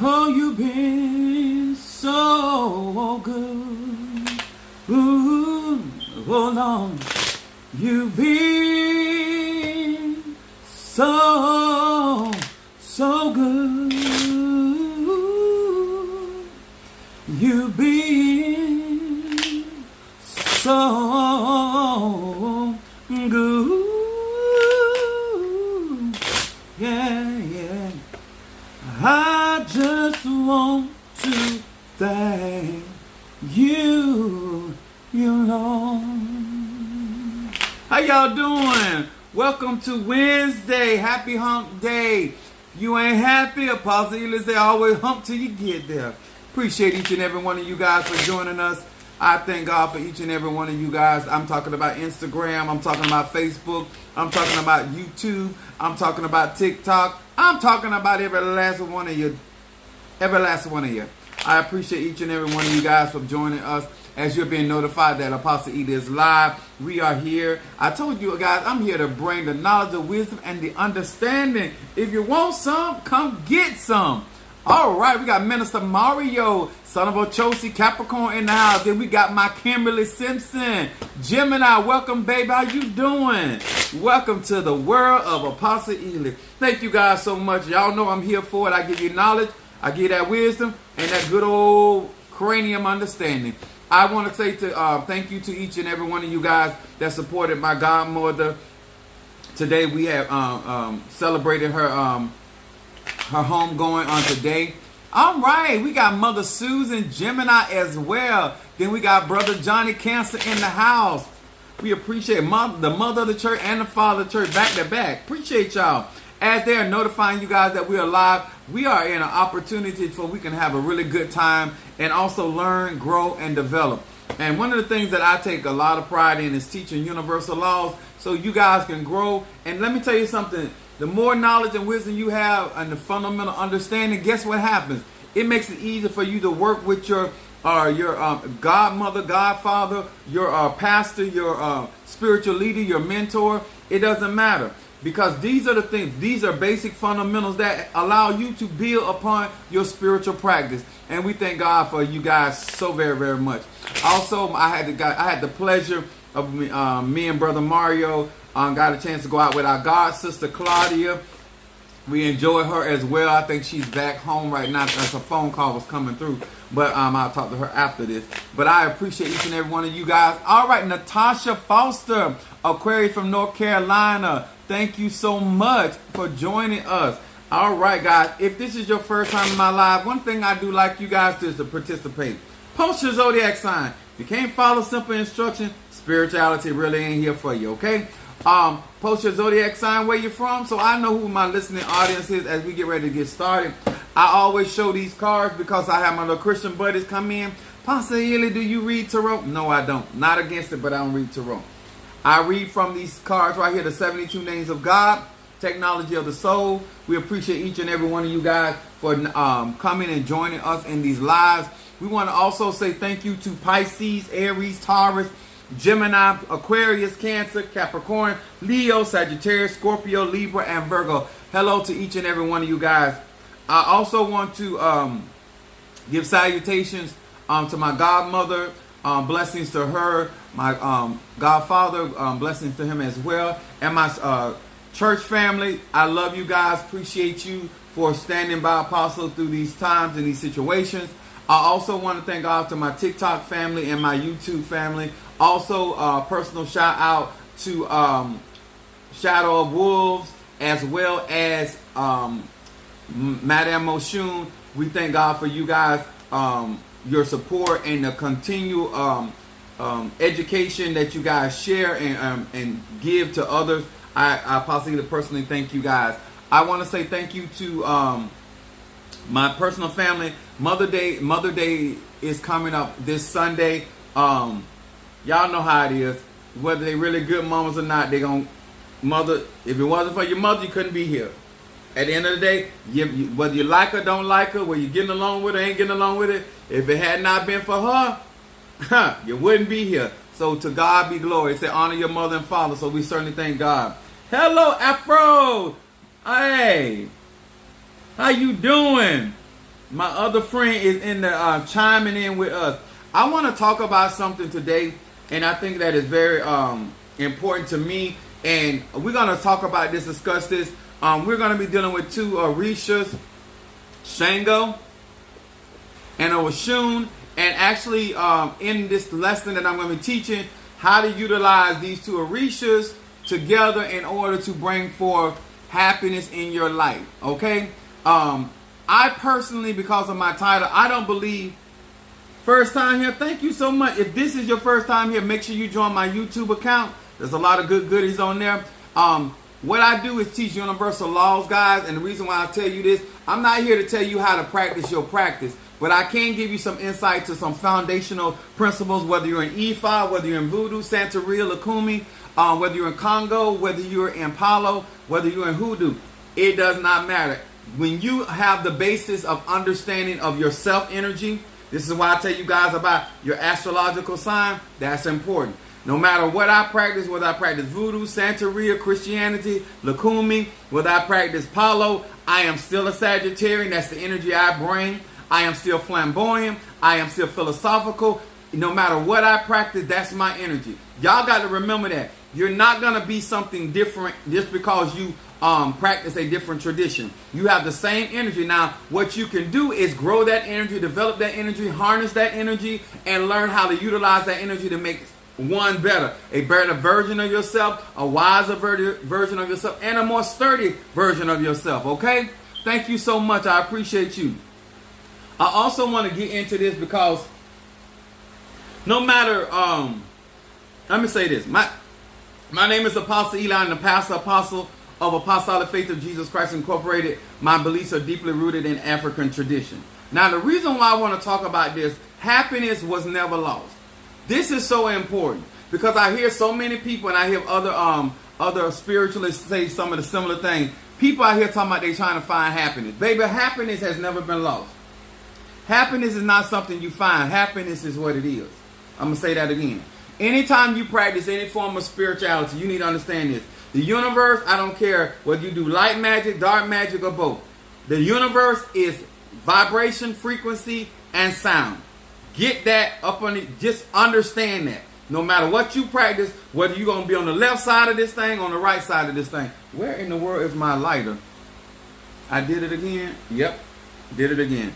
Oh, you've been so good. Ooh, oh Lord, you've been so good. You've been so good. Yeah, yeah. I just want to thank you, Lord. How y'all doing? Welcome to Wednesday. Happy hump day. You ain't happy? Apostle Eli say always hump till you get there. Appreciate each and every one of you guys for joining us. I thank God for each and every one of you guys. I'm talking about Instagram. I'm talking about Facebook. I'm talking about YouTube. I'm talking about TikTok. I'm talking about every last one of you. Every last one of you. I appreciate each and every one of you guys for joining us. As you're being notified that Apostle Eli is live, we are here. I told you guys, I'm here to bring the knowledge, the wisdom, and the understanding. If you want some, come get some. All right, we got Minister Mario, son of Ochosi, Capricorn in the house. Then we got my Kimberly Simpson, Gemini. Welcome, baby. How you doing? Welcome to the world of Apostle Eli. Thank you guys so much. Y'all know I'm here for it. I give you knowledge, I give that wisdom, and that good old cranium understanding. I want to say thank you to each and every one of you guys that supported my godmother. Today we have celebrated her homegoing on today. All right, we got Mother Susan Gemini as well. Then we got Brother Johnny Cancer in the house. We appreciate the mother of the church and the father of the church back to back. Appreciate y'all. As they are notifying you guys that we are live, we are in an opportunity so we can have a really good time and also learn, grow, and develop. And one of the things that I take a lot of pride in is teaching universal laws so you guys can grow. And let me tell you something. The more knowledge and wisdom you have and the fundamental understanding, guess what happens? It makes it easier for you to work with your godmother, godfather, your pastor, your spiritual leader, your mentor. It doesn't matter. Because these are the things, these are basic fundamentals that allow you to build upon your spiritual practice. And we thank God for you guys so very, very much. Also, I had the pleasure of me and Brother Mario got a chance to go out with our God sister Claudia. We enjoyed her as well. I think she's back home right now as a phone call was coming through. But I'll talk to her after this. But I appreciate each and every one of you guys. All right, Natasha Foster, Aquarius from North Carolina. Thank you so much for joining us. All right, guys. If this is your first time in my live, one thing I do like you guys to is to participate. Post your zodiac sign. If you can't follow simple instruction, spirituality really ain't here for you, okay? Post your zodiac sign where you're from so I know who my listening audience is as we get ready to get started. I always show these cards because I have my little Christian buddies come in. Pastor Eli, do you read tarot? No, I don't. Not against it, but I don't read tarot. I read from these cards right here, the 72 Names of God, Technology of the Soul. We appreciate each and every one of you guys for coming and joining us in these lives. We want to also say thank you to Pisces, Aries, Taurus, Gemini, Aquarius, Cancer, Capricorn, Leo, Sagittarius, Scorpio, Libra, and Virgo. Hello to each and every one of you guys. I also want to give salutations to my godmother. Blessings to her. My godfather, blessings to him as well. And my church family, I love you guys. Appreciate you for standing by Apostle through these times and these situations. I also want to thank God to my TikTok family and my YouTube family. Also, personal shout out to Shadow of Wolves as well as Madame Moshun. We thank God for you guys, your support and the continual education that you guys share and give to others. I possibly personally thank you guys. I want to say thank you to my personal family. Mother Day is coming up this Sunday. Y'all know how it is. Whether they really good mamas or not, they gon' mother. If it wasn't for your mother, you couldn't be here. At the end of the day, whether you like her, don't like her, whether you're getting along with her, ain't getting along with it, if it had not been for her, you wouldn't be here. So to God be glory. It said honor your mother and father. So we certainly thank God. Hello, Afro. Hey, how you doing? My other friend is in the chiming in with us. I want to talk about something today, and I think that is very important to me. And we're going to talk about this, discuss this. We're going to be dealing with two Orishas, Shango and Oshun. And actually, in this lesson that I'm going to be teaching, how to utilize these two Orishas together in order to bring forth happiness in your life. Okay? I personally, because of my title, I don't believe. First time here, thank you so much. If this is your first time here, make sure you join my YouTube account. There's a lot of good goodies on there. What I do is teach universal laws, guys. And the reason why I tell you this, I'm not here to tell you how to practice your practice. But I can give you some insight to some foundational principles, whether you're in Ifa, whether you're in Voodoo, Santeria, Lukumi, whether you're in Congo, whether you're in Palo, whether you're in Hoodoo. It does not matter. When you have the basis of understanding of your self-energy, this is why I tell you guys about your astrological sign. That's important. No matter what I practice, whether I practice Voodoo, Santeria, Christianity, Lukumi, whether I practice Palo, I am still a Sagittarian. That's the energy I bring. I am still flamboyant. I am still philosophical. No matter what I practice, that's my energy. Y'all got to remember that. You're not going to be something different just because you practice a different tradition. You have the same energy. Now, what you can do is grow that energy, develop that energy, harness that energy, and learn how to utilize that energy to make one better. A better version of yourself, a wiser version of yourself, and a more sturdy version of yourself. Okay? Thank you so much. I appreciate you. I also want to get into this because no matter, let me say this. My name is Apostle Eli. I'm the pastor apostle of Apostolic Faith of Jesus Christ Incorporated. My beliefs are deeply rooted in African tradition. Now, the reason why I want to talk about this, happiness was never lost. This is so important because I hear so many people, and I hear other spiritualists say some of the similar things. People out here talking about they trying to find happiness. Baby, happiness has never been lost. Happiness is not something you find. Happiness is what it is. I'm going to say that again. Anytime you practice any form of spirituality, you need to understand this. The universe, I don't care whether you do light magic, dark magic, or both. The universe is vibration, frequency, and sound. Get that up on it. Just understand that. No matter what you practice, whether you're going to be on the left side of this thing, on the right side of this thing. Where in the world is my lighter? I did it again. Yep. Did it again.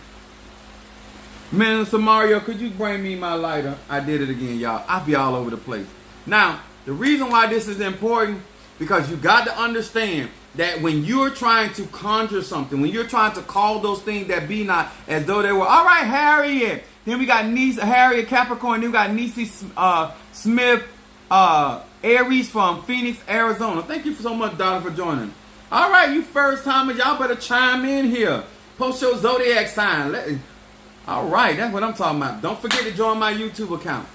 Minister Mario, could you bring me my lighter? I did it again, y'all. I'll be all over the place. Now, the reason why this is important, because you got to understand that when you're trying to conjure something, when you're trying to call those things that be not as though they were, all right, Harriet. Then we got Harriet Capricorn. Then we got Niecy Smith, Aries from Phoenix, Arizona. Thank you so much, Donna, for joining. All right, you first timers, y'all better chime in here. Post your zodiac sign. All right, that's what I'm talking about. Don't forget to join my YouTube account.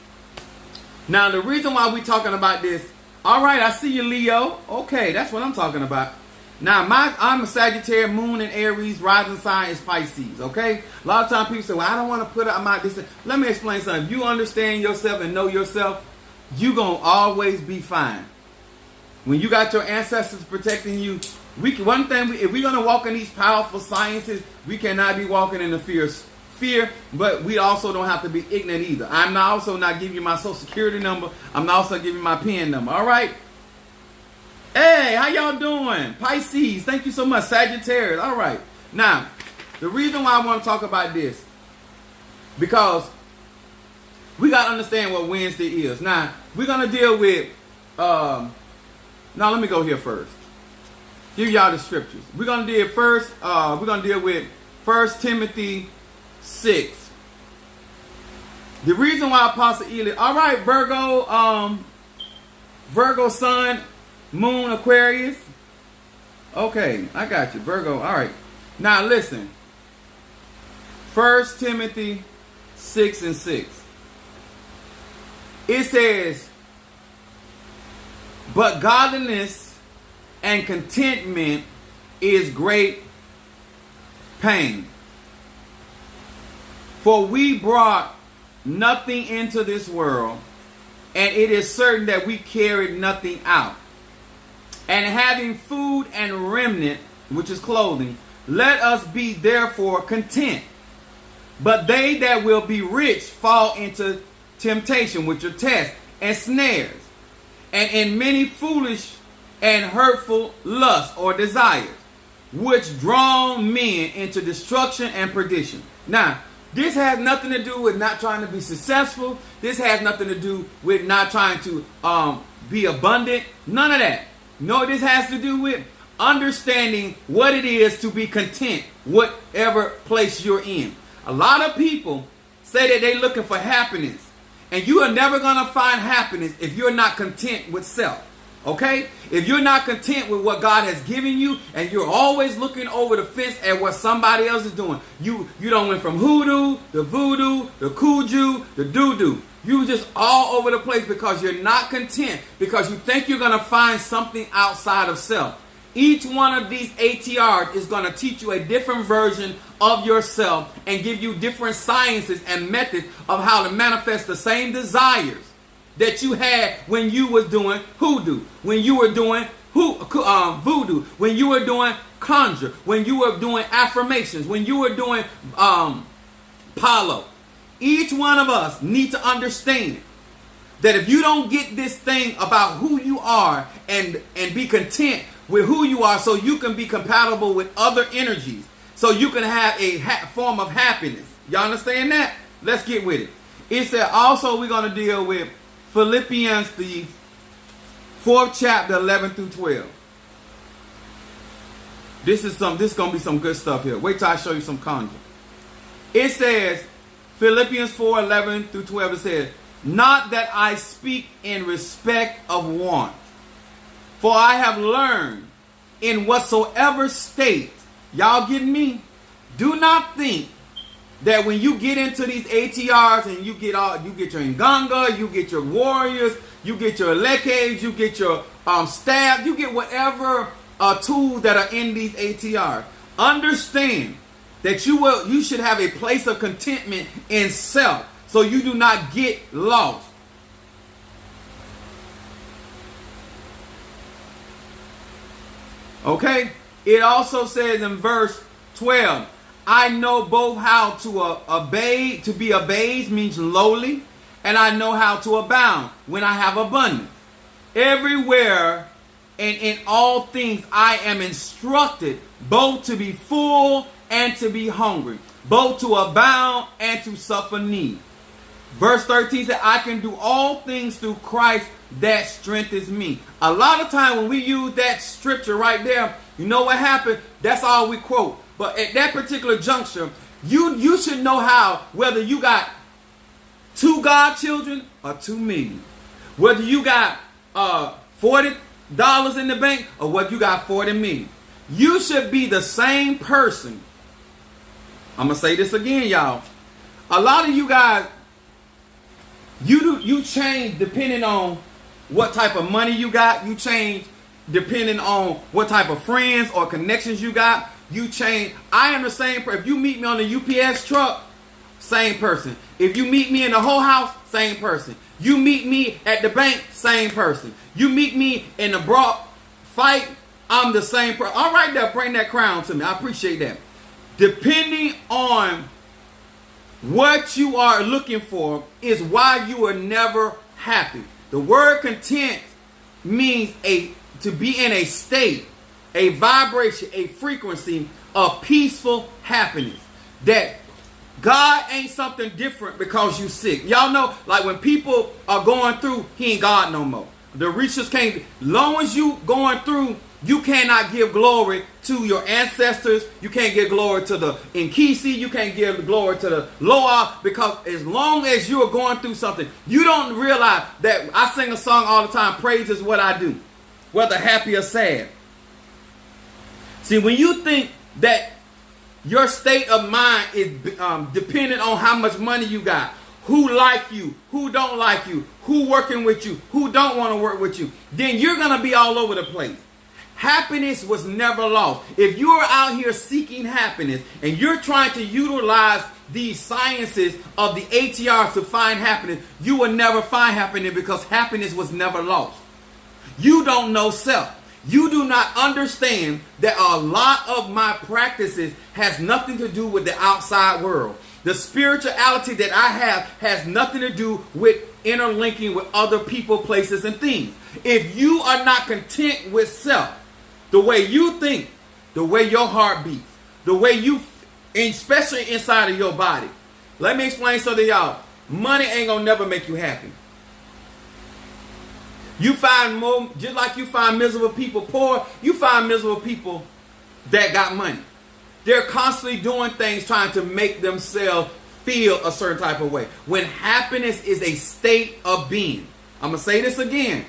Now, the reason why we're talking about this, all right, I see you, Leo. Okay, that's what I'm talking about. Now, I'm a Sagittarius, Moon in Aries, rising sign is Pisces, okay? A lot of times people say, well, I don't want to put it, I'm out this. Let me explain something. If you understand yourself and know yourself, you're going to always be fine. When you got your ancestors protecting you, if we're going to walk in these powerful sciences, we cannot be walking in the fear, but we also don't have to be ignorant either. I'm also not giving you my social security number. I'm not also giving you my PIN number. All right? Hey, how y'all doing? Pisces, thank you so much. Sagittarius, all right. Now, the reason why I want to talk about this, because we got to understand what Wednesday is. Now, we're going to deal with, now let me go here first. Give y'all the scriptures. We're going to deal first, we're going to deal with 1 Timothy 6. The reason why Apostle Eli, all right, Virgo sun, Moon Aquarius. Okay, I got you, Virgo. All right. Now listen. 1 Timothy 6:6. It says, but godliness and contentment is great pain. For we brought nothing into this world, and it is certain that we carried nothing out. And having food and remnant, which is clothing, let us be therefore content. But they that will be rich fall into temptation, which are tests and snares, and in many foolish and hurtful lusts or desires, which draw men into destruction and perdition. Now, this has nothing to do with not trying to be successful. This has nothing to do with not trying to be abundant. None of that. No, this has to do with understanding what it is to be content, whatever place you're in. A lot of people say that they're looking for happiness, and you are never going to find happiness if you're not content with self. Okay? If you're not content with what God has given you, and you're always looking over the fence at what somebody else is doing, you don't went from hoodoo, the voodoo, the kuju, the doo-doo. You just all over the place because you're not content, because you think you're going to find something outside of self. Each one of these ATRs is going to teach you a different version of yourself and give you different sciences and methods of how to manifest the same desires that you had when you was doing hoodoo, when you were doing voodoo, when you were doing conjure, when you were doing affirmations, when you were doing palo. Each one of us need to understand that if you don't get this thing about who you are and be content with who you are, so you can be compatible with other energies, so you can have a form of happiness. Y'all understand that? Let's get with it. It said also we're going to deal with Philippians, the 4th chapter, 11 through 12. This is going to be some good stuff here. Wait till I show you some conjure. It says, Philippians 4, 11 through 12, it says, not that I speak in respect of want, for I have learned in whatsoever state, y'all getting me? Do not think that when you get into these ATRs and you get your Nganga, you get your warriors, you get your lekes, you get your staff, you get whatever tools that are in these ATRs. Understand that you should have a place of contentment in self, so you do not get lost. Okay? It also says in verse 12, I know both how to be obeyed means lowly, and I know how to abound when I have abundance. Everywhere and in all things I am instructed both to be full and to be hungry, both to abound and to suffer need. Verse 13 said, I can do all things through Christ that strengthens me. A lot of time when we use that scripture right there, you know what happened? That's all we quote. But at that particular juncture, you should know how, whether you got 2 godchildren or 2 million. Whether you got $40 in the bank or whether you got 40 million. You should be the same person. I'm going to say this again, y'all. A lot of you guys, you change depending on what type of money you got. You change depending on what type of friends or connections you got. You change. I am the same person. If you meet me on the UPS truck, same person. If you meet me in the whole house, same person. You meet me at the bank, same person. You meet me in the broad fight, I'm the same person. All right, now bring that crown to me. I appreciate that. Depending on what you are looking for is why you are never happy. The word content means to be in a state, a vibration, a frequency of peaceful happiness. That God ain't something different because you sick. Y'all know, like when people are going through, he ain't God no more. The reachers can't. Long as you going through, you cannot give glory to your ancestors. You can't give glory to the Nkisi. You can't give glory to the Loa, because as long as you are going through something, you don't realize that I sing a song all the time, praise is what I do, whether happy or sad. See, when you think that your state of mind is dependent on how much money you got, who like you, who don't like you, who working with you, who don't want to work with you, then you're going to be all over the place. Happiness was never lost. If you are out here seeking happiness and you're trying to utilize these sciences of the ATR to find happiness, you will never find happiness, because happiness was never lost. You don't know self. You do not understand that a lot of my practices has nothing to do with the outside world. The spirituality that I have has nothing to do with interlinking with other people, places, and things. If you are not content with self, the way you think, the way your heart beats, the way you, especially inside of your body. Let me explain something to y'all. Money ain't gonna never make you happy. You find more, just like you find miserable people poor, you find miserable people that got money. They're constantly doing things trying to make themselves feel a certain type of way. When happiness is a state of being. I'm going to say this again.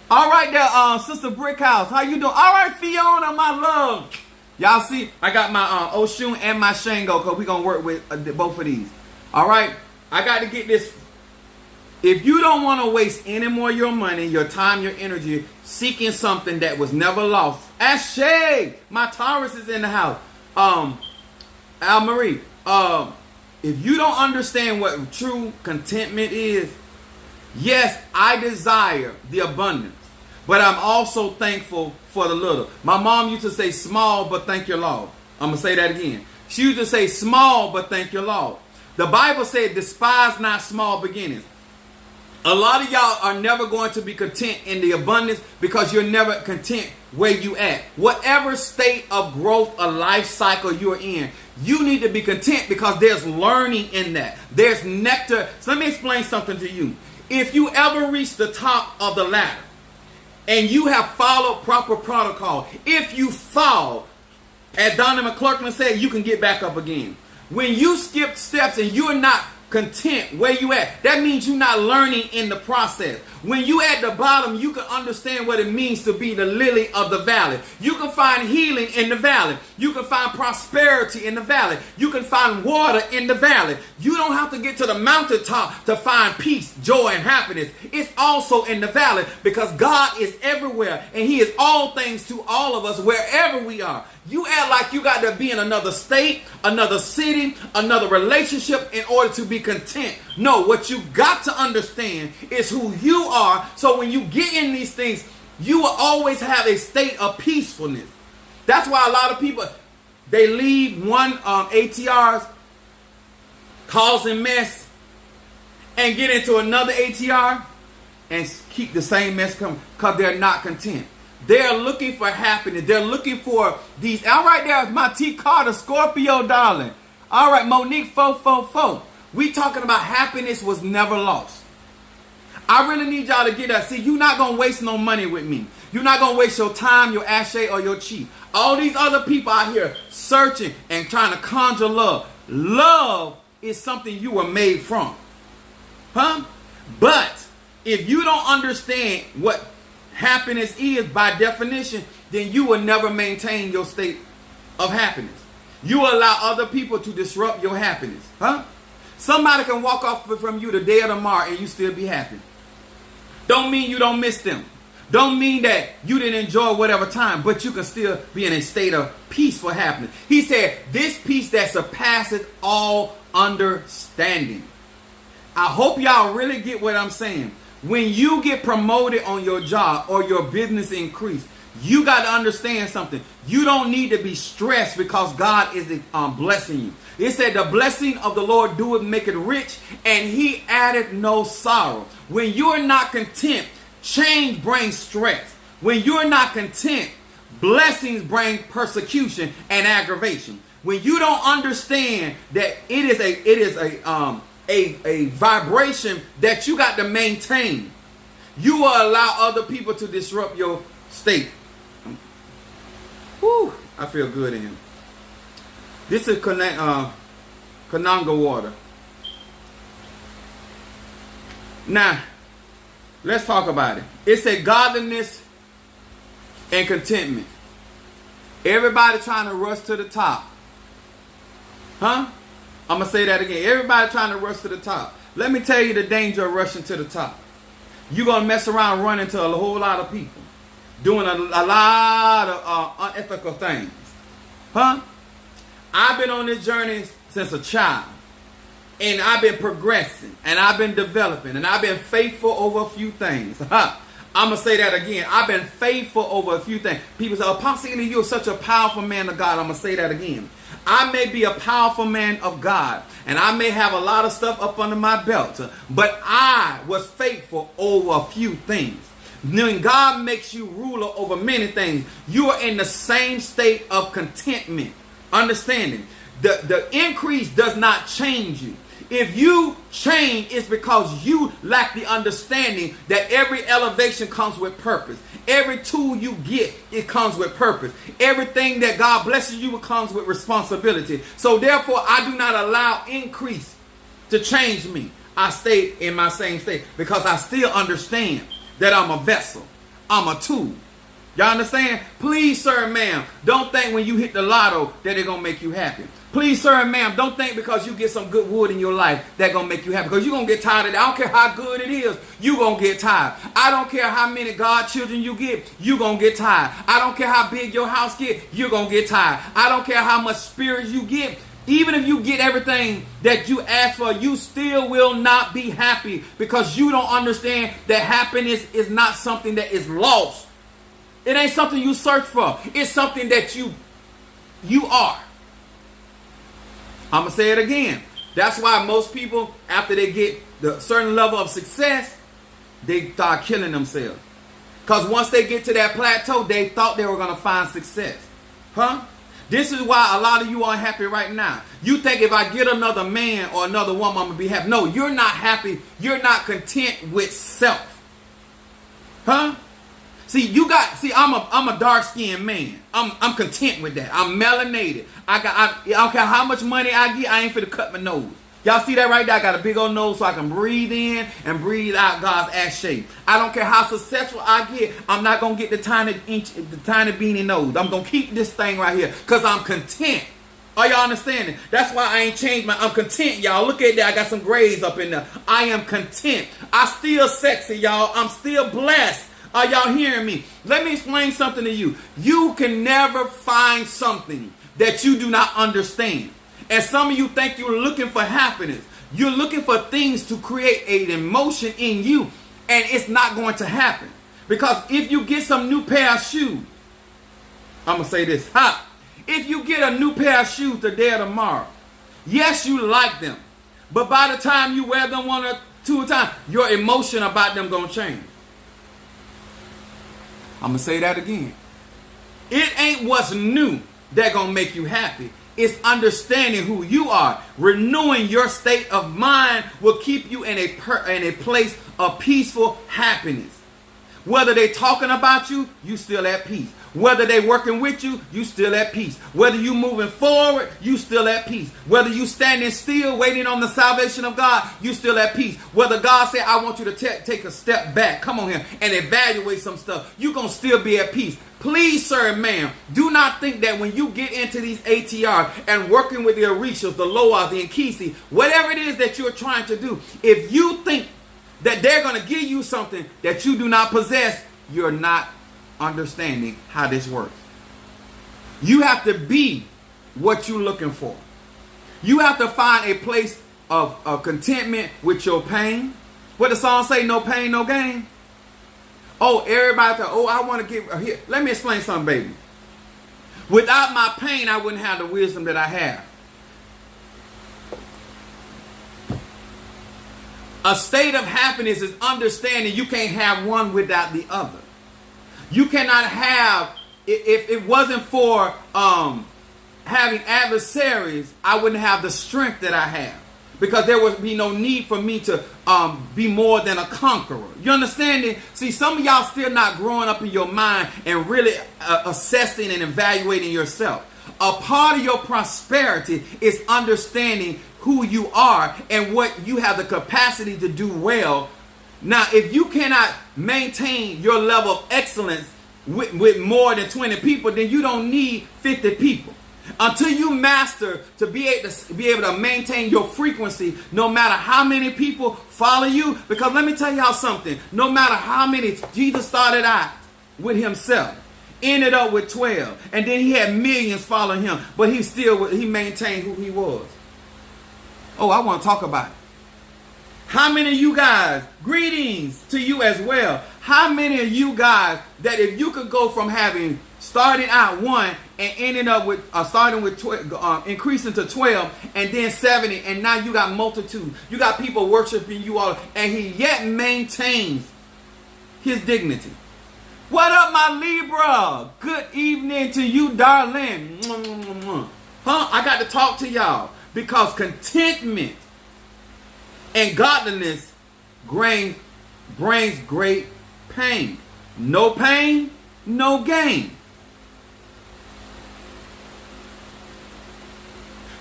All right there, Sister Brickhouse. How you doing? All right, Fiona, my love. Y'all see, I got my Oshun and my Shango because we're going to work with both of these. All right, I got to get this. If you don't want to waste any more of your money, your time, your energy, seeking something that was never lost. Ashay, my Taurus is in the house. Al-Marie, if you don't understand what true contentment is, yes, I desire the abundance, but I'm also thankful for the little. My mom used to say small, but thank your Lord. I'm going to say that again. She used to say small, but thank your Lord. The Bible said, despise not small beginnings. A lot of y'all are never going to be content in the abundance because you're never content where you at. Whatever state of growth or life cycle you're in, you need to be content because there's learning in that. There's nectar. So let me explain something to you. If you ever reach the top of the ladder and you have followed proper protocol, if you fall, as Donna McClurkin said, you can get back up again. When you skip steps and you're not content where you at, that means you're not learning in the process. When you at the bottom, you can understand what it means to be the lily of the valley. You can find healing in the valley. You can find prosperity in the valley. You can find water in the valley. You don't have to get to the mountaintop to find peace, joy, and happiness. It's also in the valley because God is everywhere and He is all things to all of us wherever we are. You act like you got to be in another state, another city, another relationship in order to be content. No, what you got to understand is who you are. So when you get in these things, you will always have a state of peacefulness. That's why a lot of people, they leave one ATRs causing mess and get into another ATR and keep the same mess coming because they're not content. They're looking for happiness. They're looking for these. All right, there's my T. Carter, Scorpio, darling. All right, Monique, 444. We talking about happiness was never lost. I really need y'all to get that. See, you're not going to waste no money with me. You're not going to waste your time, your ashay, or your chi. All these other people out here searching and trying to conjure love. Love is something you were made from. Huh? But if you don't understand what happiness is by definition, then you will never maintain your state of happiness. You will allow other people to disrupt your happiness. Huh? Somebody can walk off from you today or tomorrow and you still be happy. Don't mean you don't miss them. Don't mean that you didn't enjoy whatever time, but you can still be in a state of peaceful happiness. He said, this peace that surpasses all understanding. I hope y'all really get what I'm saying. When you get promoted on your job or your business increase, you got to understand something. You don't need to be stressed because God is blessing you. It said the blessing of the Lord doeth make it rich, and He added no sorrow. When you're not content, change brings stress. When you're not content, blessings bring persecution and aggravation. When you don't understand that it is a vibration that you got to maintain, you will allow other people to disrupt your state. Whew, I feel good in here. This is Kananga water. Now, let's talk about it. It said godliness and contentment. Everybody trying to rush to the top. Huh? I'm going to say that again. Everybody trying to rush to the top. Let me tell you the danger of rushing to the top. You're going to mess around running to a whole lot of people. Doing a lot of unethical things. Huh? I've been on this journey since a child. And I've been progressing. And I've been developing. And I've been faithful over a few things. Huh? I'm going to say that again. I've been faithful over a few things. People say, Apostle, you're such a powerful man of God. I'm going to say that again. I may be a powerful man of God. And I may have a lot of stuff up under my belt, but I was faithful over a few things. When God makes you ruler over many things, you are in the same state of contentment. Understanding. The increase does not change you. If you change, it's because you lack the understanding that every elevation comes with purpose. Every tool you get, it comes with purpose. Everything that God blesses you with comes with responsibility. So therefore, I do not allow increase to change me. I stay in my same state because I still understand that I'm a vessel. I'm a tool. Y'all understand? Please, sir and ma'am, don't think when you hit the lotto that it's going to make you happy. Please, sir and ma'am, don't think because you get some good wood in your life that going to make you happy. Because you're going to get tired of it. I don't care how good it is. You're going to get tired. I don't care how many godchildren you get. You're going to get tired. I don't care how big your house get. You're going to get tired. I don't care how much spirit you get. Even if you get everything that you ask for, you still will not be happy because you don't understand that happiness is not something that is lost. It ain't something you search for. It's something that you are. I'm going to say it again. That's why most people, after they get the certain level of success, they start killing themselves. Because once they get to that plateau, they thought they were going to find success. This is why a lot of you are unhappy right now. You think if I get another man or another woman, I'm going to be happy. No, you're not happy. You're not content with self. See, I'm a dark-skinned man. I'm content with that. I'm melanated. I don't care how much money I get, I ain't finna cut my nose. Y'all see that right there? I got a big old nose so I can breathe in and breathe out God's ass shape. I don't care how successful I get, I'm not gonna get the tiny beanie nose. I'm gonna keep this thing right here because I'm content. Are y'all understanding? That's why I ain't changed I'm content, y'all. Look at that. I got some grays up in there. I am content. I still sexy, y'all. I'm still blessed. Are y'all hearing me? Let me explain something to you. You can never find something that you do not understand. And some of you think you're looking for happiness. You're looking for things to create an emotion in you. And it's not going to happen. Because if you get some new pair of shoes, I'm going to say this. If you get a new pair of shoes today or tomorrow, yes, you like them. But by the time you wear them one or two times, your emotion about them going to change. I'm going to say that again. It ain't what's new that going to make you happy. It's understanding who you are. Renewing your state of mind will keep you in a place of peaceful happiness. Whether they talking about you, you still at peace. Whether they working with you, you still at peace. Whether you moving forward, you still at peace. Whether you standing still waiting on the salvation of God, you still at peace. Whether God said, I want you to take a step back, come on here, and evaluate some stuff, you're going to still be at peace. Please, sir and ma'am, do not think that when you get into these ATR and working with the Orishas, the Loas, the Nkisi, whatever it is that you're trying to do, if you think that they're going to give you something that you do not possess, you're not understanding how this works. You have to be what you're looking for. You have to find a place of contentment with your pain. What the song say, no pain, no gain. Oh, everybody, I want to get here. Let me explain something, baby. Without my pain, I wouldn't have the wisdom that I have. A state of happiness is understanding you can't have one without the other. You cannot have, if it wasn't for having adversaries, I wouldn't have the strength that I have. Because there would be no need for me to be more than a conqueror. You understand it? See, some of y'all still not growing up in your mind and really assessing and evaluating yourself. A part of your prosperity is understanding who you are and what you have the capacity to do well. Now, if you cannot maintain your level of excellence with more than 20 people, then you don't need 50 people. Until you master to be able to maintain your frequency, no matter how many people follow you. Because let me tell y'all something. No matter how many, Jesus started out with himself, ended up with 12, and then he had millions following him, but he maintained who he was. Oh, I want to talk about it. How many of you guys, greetings to you as well. How many of you guys that if you could go from having starting out 1 and ending up with starting with increasing to 12 and then 70, and now you got multitude. You got people worshiping you all, and he yet maintains his dignity. What up, my Libra? Good evening to you, darling. I got to talk to y'all because contentment and godliness brings great pain. No pain, no gain.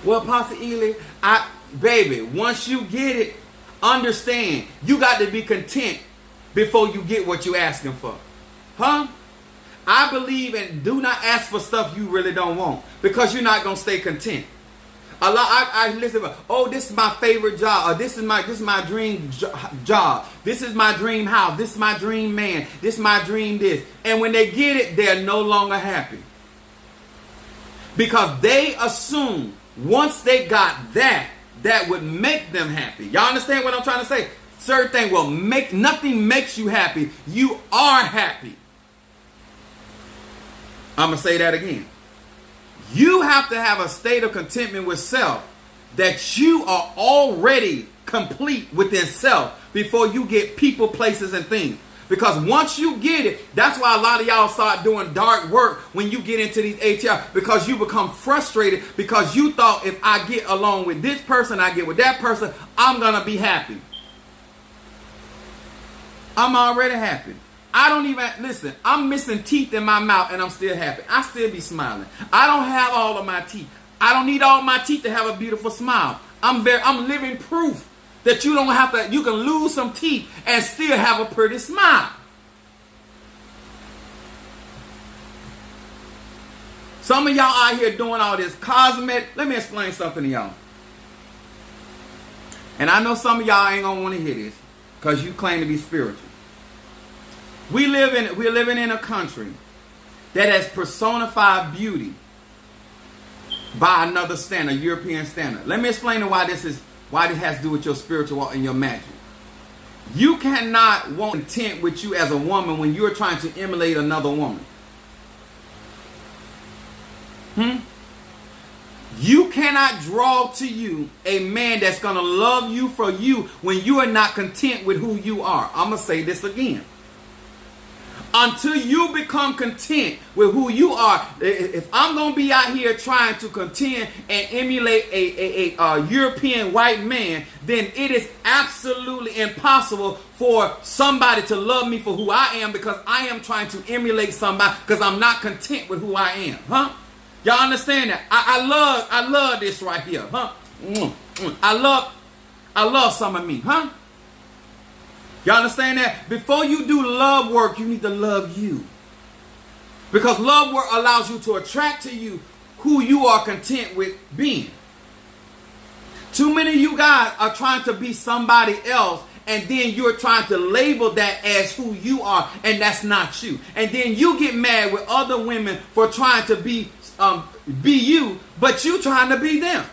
Well, Pastor Ely, baby, once you get it, understand, you got to be content before you get what you're asking for. I believe in do not ask for stuff you really don't want, because you're not going to stay content. A lot, I listen, oh, this is my favorite job, or this is my dream job. This is my dream house. This is my dream man. This is my dream this. And when they get it, they're no longer happy. Because they assume once they got that would make them happy. Y'all understand what I'm trying to say? Certain thing will nothing makes you happy. You are happy. I'm going to say that again. You have to have a state of contentment with self, that you are already complete within self before you get people, places, and things. Because once you get it, that's why a lot of y'all start doing dark work when you get into these ATR, because you become frustrated because you thought if I get along with this person, I get with that person, I'm going to be happy. I'm already happy. I don't even, listen, I'm missing teeth in my mouth and I'm still happy. I still be smiling. I don't have all of my teeth. I don't need all my teeth to have a beautiful smile. I'm living proof that you don't have to, you can lose some teeth and still have a pretty smile. Some of y'all out here doing all this cosmetic. Let me explain something to y'all. And I know some of y'all ain't gonna want to hear this because you claim to be spiritual. We're living in a country that has personified beauty by another standard, European standard. Let me explain why this has to do with your spiritual walk and your magic. You cannot want content with you as a woman when you're trying to emulate another woman. You cannot draw to you a man that's going to love you for you when you are not content with who you are. I'm going to say this again. Until you become content with who you are, if I'm going to be out here trying to contend and emulate a European white man, then it is absolutely impossible for somebody to love me for who I am, because I am trying to emulate somebody because I'm not content with who I am. Y'all understand that? I love this right here. I love some of me. Y'all understand that? Before you do love work, you need to love you. Because love work allows you to attract to you who you are content with being. Too many of you guys are trying to be somebody else, and then you're trying to label that as who you are, and that's not you. And then you get mad with other women for trying to be you, but you trying to be them.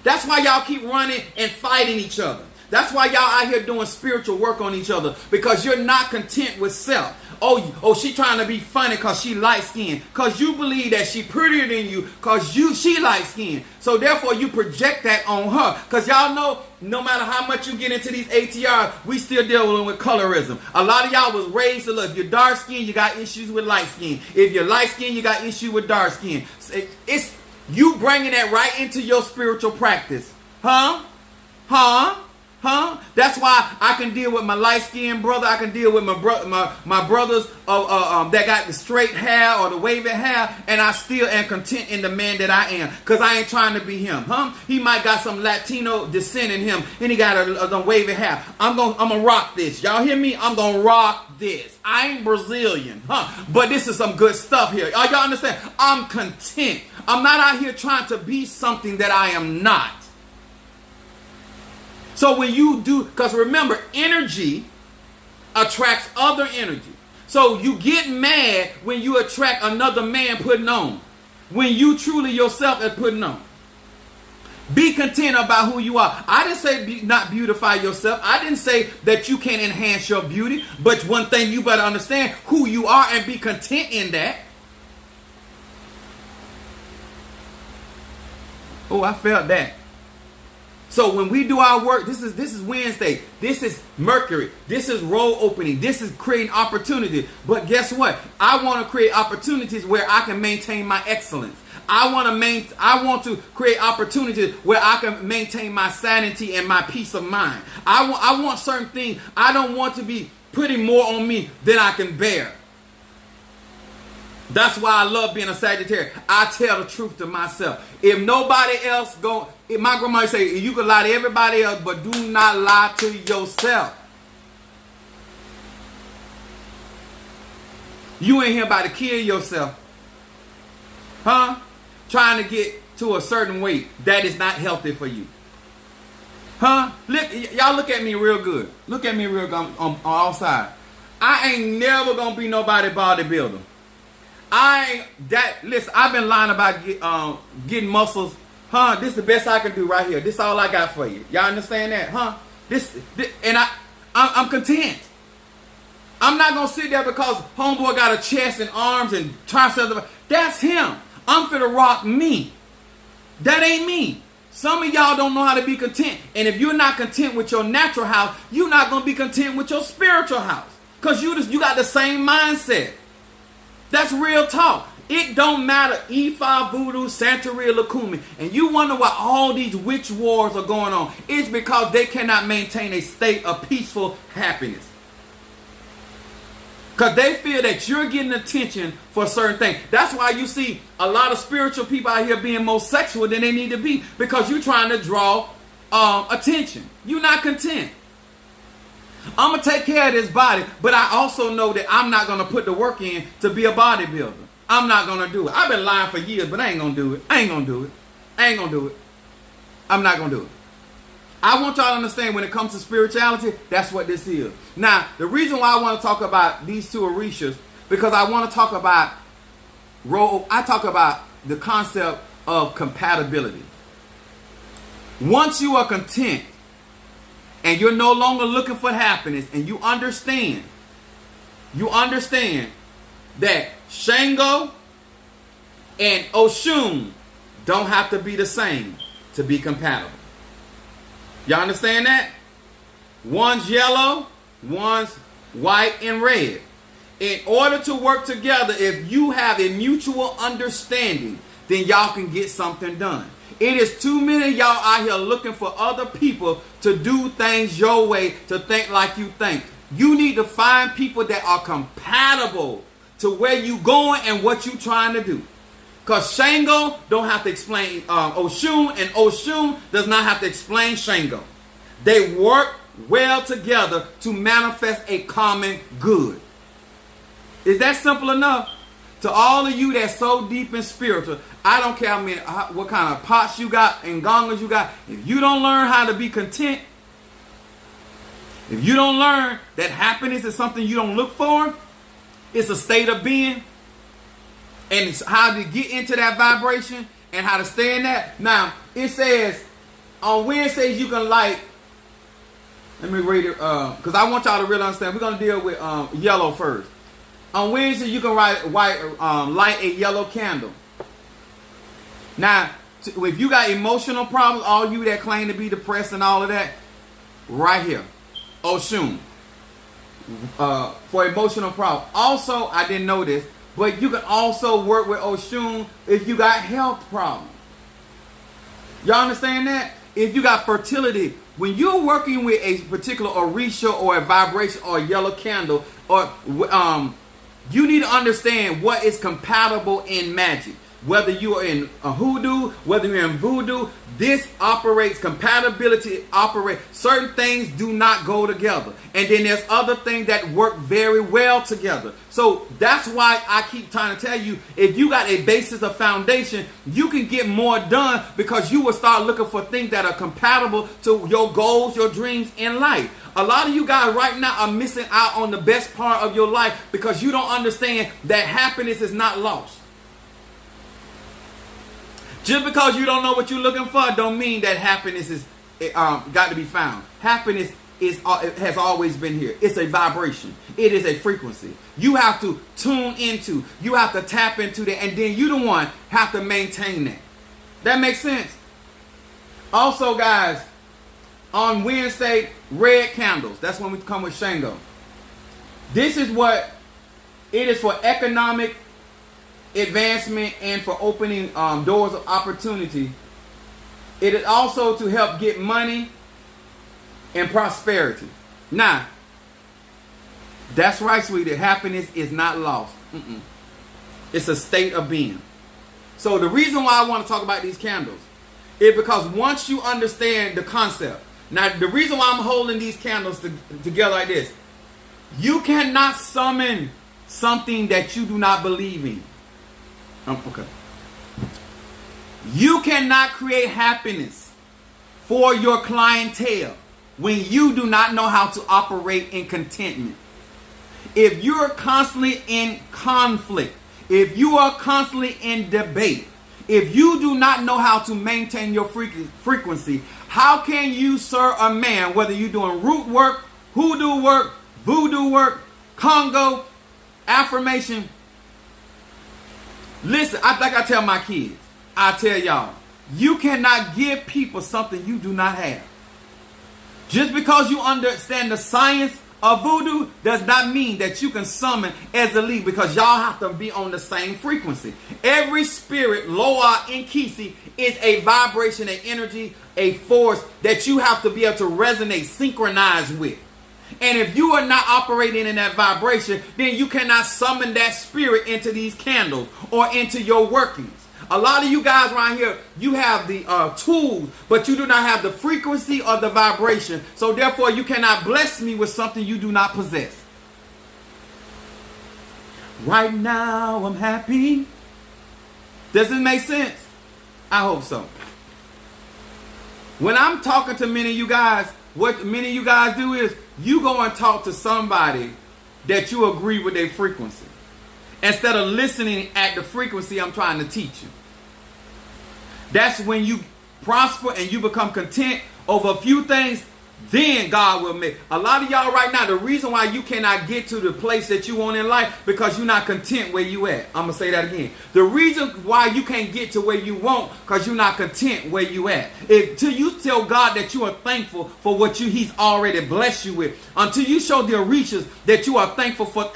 That's why y'all keep running and fighting each other. That's why y'all out here doing spiritual work on each other, because you're not content with self. Oh, she trying to be funny because she light skinned, because you believe that she prettier than you because she light skinned. So therefore you project that on her, because y'all know no matter how much you get into these ATRs, we still dealing with colorism. A lot of y'all was raised to look. If you're dark skinned, you got issues with light skin. If you're light skinned, you got issue with dark skin. It's you bringing that right into your spiritual practice. That's why I can deal with my light-skinned brother. I can deal with my brothers that got the straight hair or the wavy hair, and I still am content in the man that I am, because I ain't trying to be him. He might got some Latino descent in him, and he got a wavy hair. I'm gonna rock this. Y'all hear me? I'm gonna rock this. I ain't Brazilian, but this is some good stuff here. Y'all understand? I'm content. I'm not out here trying to be something that I am not. So when you do, because remember, energy attracts other energy. So you get mad when you attract another man putting on, when you truly yourself are putting on. Be content about who you are. I didn't say not beautify yourself. I didn't say that you can't enhance your beauty. But one thing you better understand, who you are, and be content in that. Oh, I felt that. So when we do our work, this is Wednesday. This is Mercury. This is role opening. This is creating opportunity. But guess what? I want to create opportunities where I can maintain my excellence. I want to create opportunities where I can maintain my sanity and my peace of mind. I want certain things. I don't want to be putting more on me than I can bear. That's why I love being a Sagittarius. I tell the truth to myself. If nobody else if my grandma say, you can lie to everybody else, but do not lie to yourself. You ain't here about to kill yourself. Huh? Trying to get to a certain weight that is not healthy for you. Huh? Y'all look at me real good. Look at me real good on all sides. I ain't never gonna be nobody bodybuilder. Listen, I've been lying about getting muscles. Huh? This is the best I can do right here. This is all I got for you. Y'all understand that? Huh? And I'm content. I'm not gonna sit there because homeboy got a chest and arms and triceps. That's him. I'm finna rock me. That ain't me. Some of y'all don't know how to be content. And if you're not content with your natural house, you're not gonna be content with your spiritual house. Because you got the same mindset. That's real talk. It don't matter. Ifa, Voodoo, Santeria, Lukumi. And you wonder why all these witch wars are going on. It's because they cannot maintain a state of peaceful happiness. Because they feel that you're getting attention for certain things. That's why you see a lot of spiritual people out here being more sexual than they need to be. Because you're trying to draw attention. You're not content. I'm going to take care of this body, but I also know that I'm not going to put the work in to be a bodybuilder. I'm not going to do it. I've been lying for years, but I ain't going to do it. I ain't going to do it. I ain't going to do it. I'm not going to do it. I want y'all to understand when it comes to spirituality, that's what this is. Now, the reason why I want to talk about these two Orishas, because I want to talk about the concept of compatibility. Once you are content and you're no longer looking for happiness, and you understand that Shango and Oshun don't have to be the same to be compatible. Y'all understand that? One's yellow, one's white and red. In order to work together, if you have a mutual understanding, then y'all can get something done. It is too many of y'all out here looking for other people to do things your way, to think like you think. You need to find people that are compatible to where you going and what you trying to do. Because Shango don't have to explain Oshun, and Oshun does not have to explain Shango. They work well together to manifest a common good. Is that simple enough? To all of you that's so deep in spiritual, I don't care what kind of pots you got and gongas you got. If you don't learn how to be content, if you don't learn that happiness is something you don't look for, it's a state of being, and it's how to get into that vibration and how to stay in that. Now, it says on Wednesdays you can light, let me read it, because I want y'all to really understand. We're going to deal with yellow first. On Wednesday, you can light a yellow candle. Now, if you got emotional problems, all you that claim to be depressed and all of that, right here, Oshun, for emotional problems. Also, I didn't know this, but you can also work with Oshun if you got health problems. Y'all understand that? If you got fertility, when you're working with a particular Orisha or a vibration or a yellow candle, or you need to understand what is compatible in magic. Whether you are in a hoodoo, whether you're in voodoo, this operates, compatibility operates. Certain things do not go together. And then there's other things that work very well together. So that's why I keep trying to tell you, if you got a basis of foundation, you can get more done because you will start looking for things that are compatible to your goals, your dreams in life. A lot of you guys right now are missing out on the best part of your life because you don't understand that happiness is not lost. Just because you don't know what you're looking for don't mean that happiness is got to be found. Happiness has always been here. It's a vibration. It is a frequency. You have to tune into. You have to tap into that, and then you the one have to maintain that. That makes sense? Also, guys, on Wednesday, red candles. That's when we come with Shango. This is what it is for economic advancement and for opening doors of opportunity. It is also to help get money and prosperity. Now, that's right, sweetie. Happiness is not lost. It's a state of being. So the reason why I want to talk about these candles is because once you understand the concept. Now, the reason why I'm holding these candles together like this, you cannot summon something that you do not believe in. Okay. You cannot create happiness for your clientele when you do not know how to operate in contentment. If you're constantly in conflict, if you are constantly in debate, if you do not know how to maintain your frequency, how can you serve a man, whether you're doing root work, hoodoo work, voodoo work, Congo, affirmation? Listen, I think I tell my kids, I tell y'all, you cannot give people something you do not have. Just because you understand the science of voodoo does not mean that you can summon as a lead, because y'all have to be on the same frequency. Every spirit, Loa and Kisi, is a vibration, an energy, a force that you have to be able to resonate, synchronize with. And if you are not operating in that vibration, then you cannot summon that spirit into these candles or into your workings. A lot of you guys around here, you have the tools, but you do not have the frequency or the vibration. So therefore, you cannot bless me with something you do not possess. Right now, I'm happy. Does it make sense? I hope so. When I'm talking to many of you guys, what many of you guys do is you go and talk to somebody that you agree with their frequency, instead of listening at the frequency I'm trying to teach you. That's when you prosper and you become content over a few things. Then God will make. A lot of y'all right now, the reason why you cannot get to the place that you want in life, because you're not content where you at. I'm going to say that again. The reason why you can't get to where you want, because you're not content where you at. Until you tell God that you are thankful for what He's already blessed you with. Until you show the Orishas that you are thankful for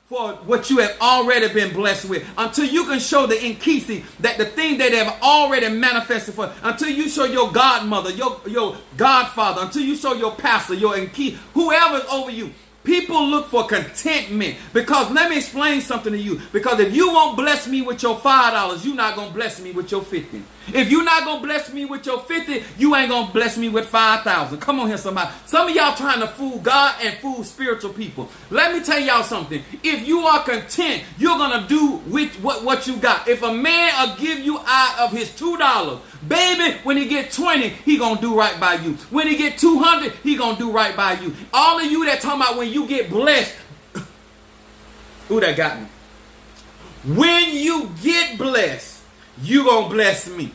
for what you have already been blessed with. Until you can show the Inkisi that the thing that they have already manifested for. Until you show your godmother, your godfather. Until you show your pastor, your Inki, whoever's over you. People look for contentment. Because let me explain something to you. Because if you won't bless me with your $5, you're not going to bless me with your 50. If you're not going to bless me with your 50, you ain't going to bless me with 5,000. Come on here, somebody. Some of y'all trying to fool God and fool spiritual people. Let me tell y'all something. If you are content, you're going to do with what you got. If a man will give you out of his $2, baby, when he get 20, he going to do right by you. When he get 200, he going to do right by you. All of you that talking about when you get blessed. Ooh, that got me. When you get blessed, you going to bless me.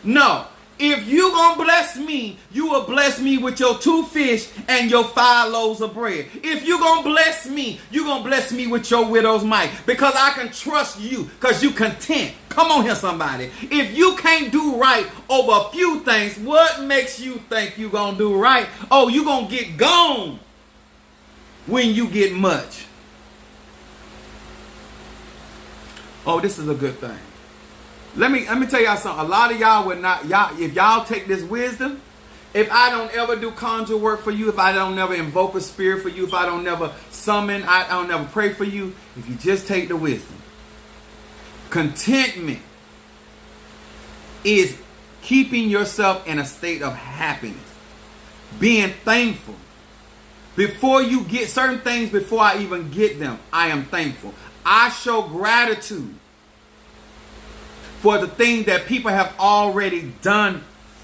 No. If you going to bless me, you will bless me with your 2 fish and your 5 loaves of bread. If you going to bless me, you going to bless me with your widow's mite. Because I can trust you because you content. Come on here, somebody. If you can't do right over a few things, what makes you think you going to do right? Oh, you going to get gone when you get much. Oh, this is a good thing. Let me tell y'all something. A lot of y'all would not, if y'all take this wisdom, if I don't ever do conjure work for you, if I don't never invoke a spirit for you, if I don't never summon, I don't never pray for you, if you just take the wisdom. Contentment is keeping yourself in a state of happiness. Being thankful. Before you get certain things, before I even get them, I am thankful. I show gratitude for the things that people have already done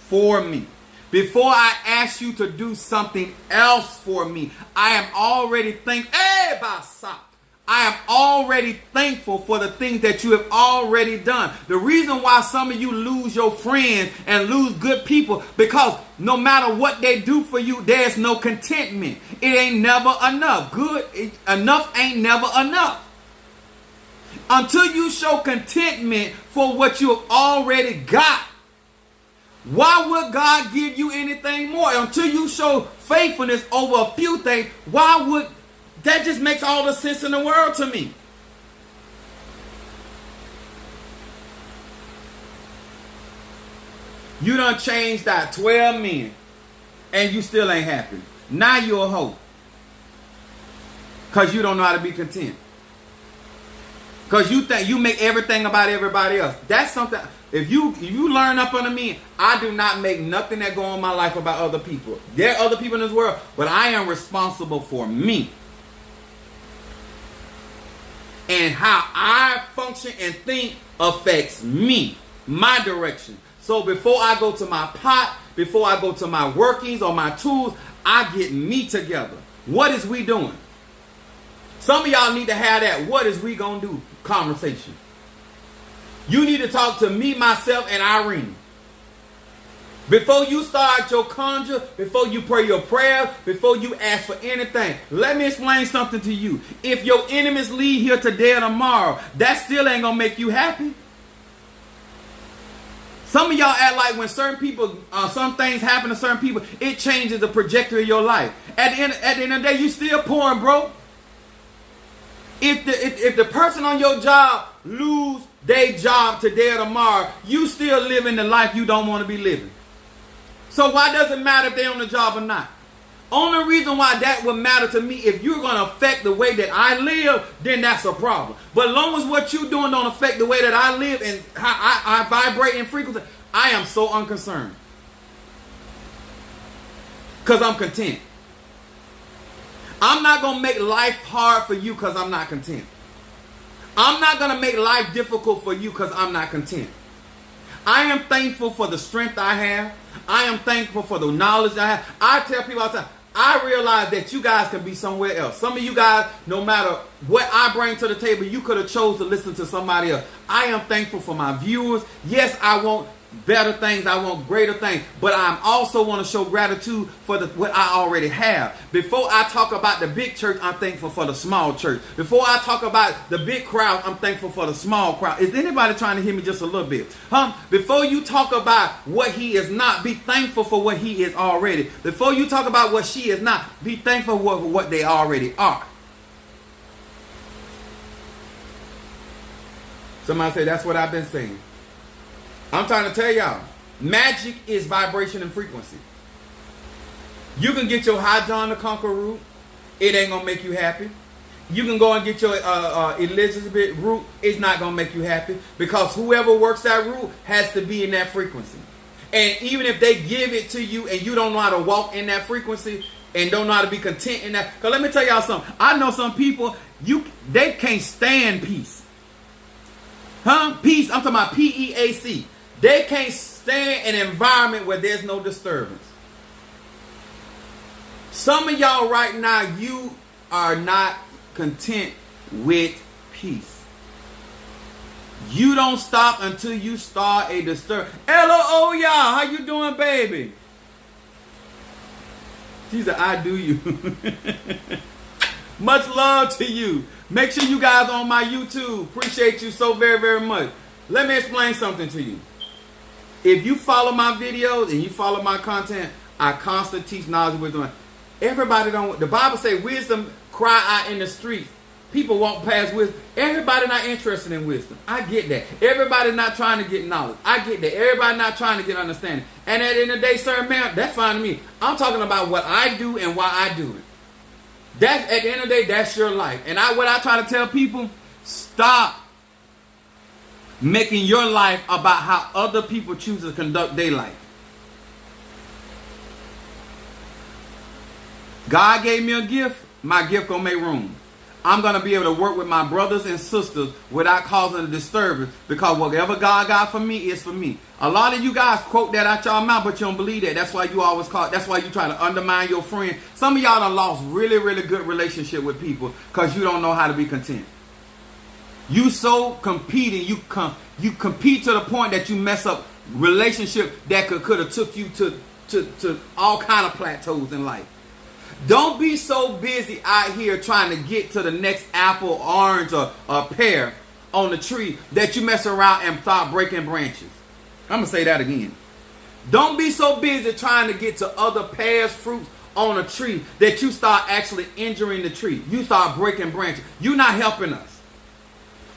for me. Before I ask you to do something else for me, I am already thankful. I am already thankful for the things that you have already done. The reason why some of you lose your friends and lose good people, because no matter what they do for you, there's no contentment. It ain't never enough. Enough ain't never enough. Until you show contentment for what you have already got, Why would God give you anything more? Until you show faithfulness over a few things, why would that? Just makes all the sense in the world to me. You done changed out 12 men and you still ain't happy. Now you're a hoe. Because you don't know how to be content. Because you think you make everything about everybody else. That's something. If you learn up under me, I do not make nothing that go on in my life about other people. There are other people in this world, but I am responsible for me. And how I function and think affects me, my direction. So before I go to my pot, before I go to my workings or my tools, I get me together. What is we doing? Some of y'all need to have that what is we gonna do conversation. You need to talk to me, myself, and Irene. Before you start your conjure, before you pray your prayers, before you ask for anything, let me explain something to you. If your enemies leave here today or tomorrow, that still ain't gonna make you happy. Some of y'all act like when certain people, some things happen to certain people, it changes the trajectory of your life. At the end of the day, you still poor and broke. If the person on your job lose their job today or tomorrow, you still living the life you don't want to be living. So why does it matter if they're on the job or not? Only reason why that would matter to me, if you're going to affect the way that I live, then that's a problem. But as long as what you're doing don't affect the way that I live and how I vibrate in frequency, I am so unconcerned. Because I'm content. I'm not going to make life hard for you because I'm not content. I'm not going to make life difficult for you because I'm not content. I am thankful for the strength I have. I am thankful for the knowledge I have. I tell people all the time, I realize that you guys can be somewhere else. Some of you guys, no matter what I bring to the table, you could have chose to listen to somebody else. I am thankful for my viewers. Yes, I want better things. I want greater things. But I also want to show gratitude for what I already have. Before I talk about the big church, I'm thankful for the small church. Before I talk about the big crowd, I'm thankful for the small crowd. Is anybody trying to hear me just a little bit? Before you talk about what he is not, be thankful for what he is already. Before you talk about what she is not, be thankful for what they already are. Somebody say, that's what I've been saying. I'm trying to tell y'all, magic is vibration and frequency. You can get your high John the Conqueror root. It ain't going to make you happy. You can go and get your Elizabeth root. It's not going to make you happy. Because whoever works that root has to be in that frequency. And even if they give it to you and you don't know how to walk in that frequency and don't know how to be content in that. Because let me tell y'all something. I know some people, they can't stand peace. Peace, I'm talking about P-E-A-C. They can't stand an environment where there's no disturbance. Some of y'all right now, you are not content with peace. You don't stop until you start a disturbance. Hello, y'all. How you doing, baby? She said, I do you. Much love to you. Make sure you guys on my YouTube. Appreciate you so very, very much. Let me explain something to you. If you follow my videos and you follow my content, I constantly teach knowledge and wisdom. Everybody don't. The Bible says wisdom cry out in the streets. People walk past wisdom. Everybody not interested in wisdom. I get that. Everybody not trying to get knowledge. I get that. Everybody not trying to get understanding. And at the end of the day, sir, man, that's fine to me. I'm talking about what I do and why I do it. That's at the end of the day, that's your life. And what I try to tell people, stop making your life about how other people choose to conduct their life. God gave me a gift. My gift gonna make room. I'm gonna be able to work with my brothers and sisters without causing a disturbance, because whatever God got for me is for me. A lot of you guys quote that out y'all mouth, but you don't believe that. That's why you always call. That's why you try to undermine your friend. Some of y'all done lost really, really good relationship with people because you don't know how to be content. You so competing, you compete to the point that you mess up relationship that could have took you to all kind of plateaus in life. Don't be so busy out here trying to get to the next apple, orange, or pear on the tree that you mess around and start breaking branches. I'm going to say that again. Don't be so busy trying to get to other past fruits on a tree that you start actually injuring the tree. You start breaking branches. You're not helping us.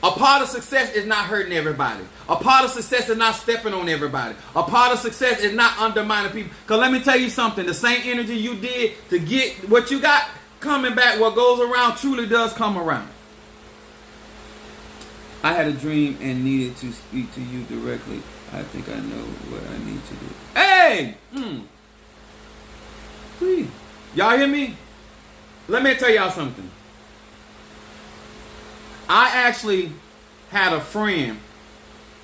A part of success is not hurting everybody. A part of success is not stepping on everybody. A part of success is not undermining people. Because let me tell you something. The same energy you did to get what you got, coming back, what goes around truly does come around. I had a dream and needed to speak to you directly. I think I know what I need to do. Hey! Y'all hear me? Let me tell y'all something. I actually had a friend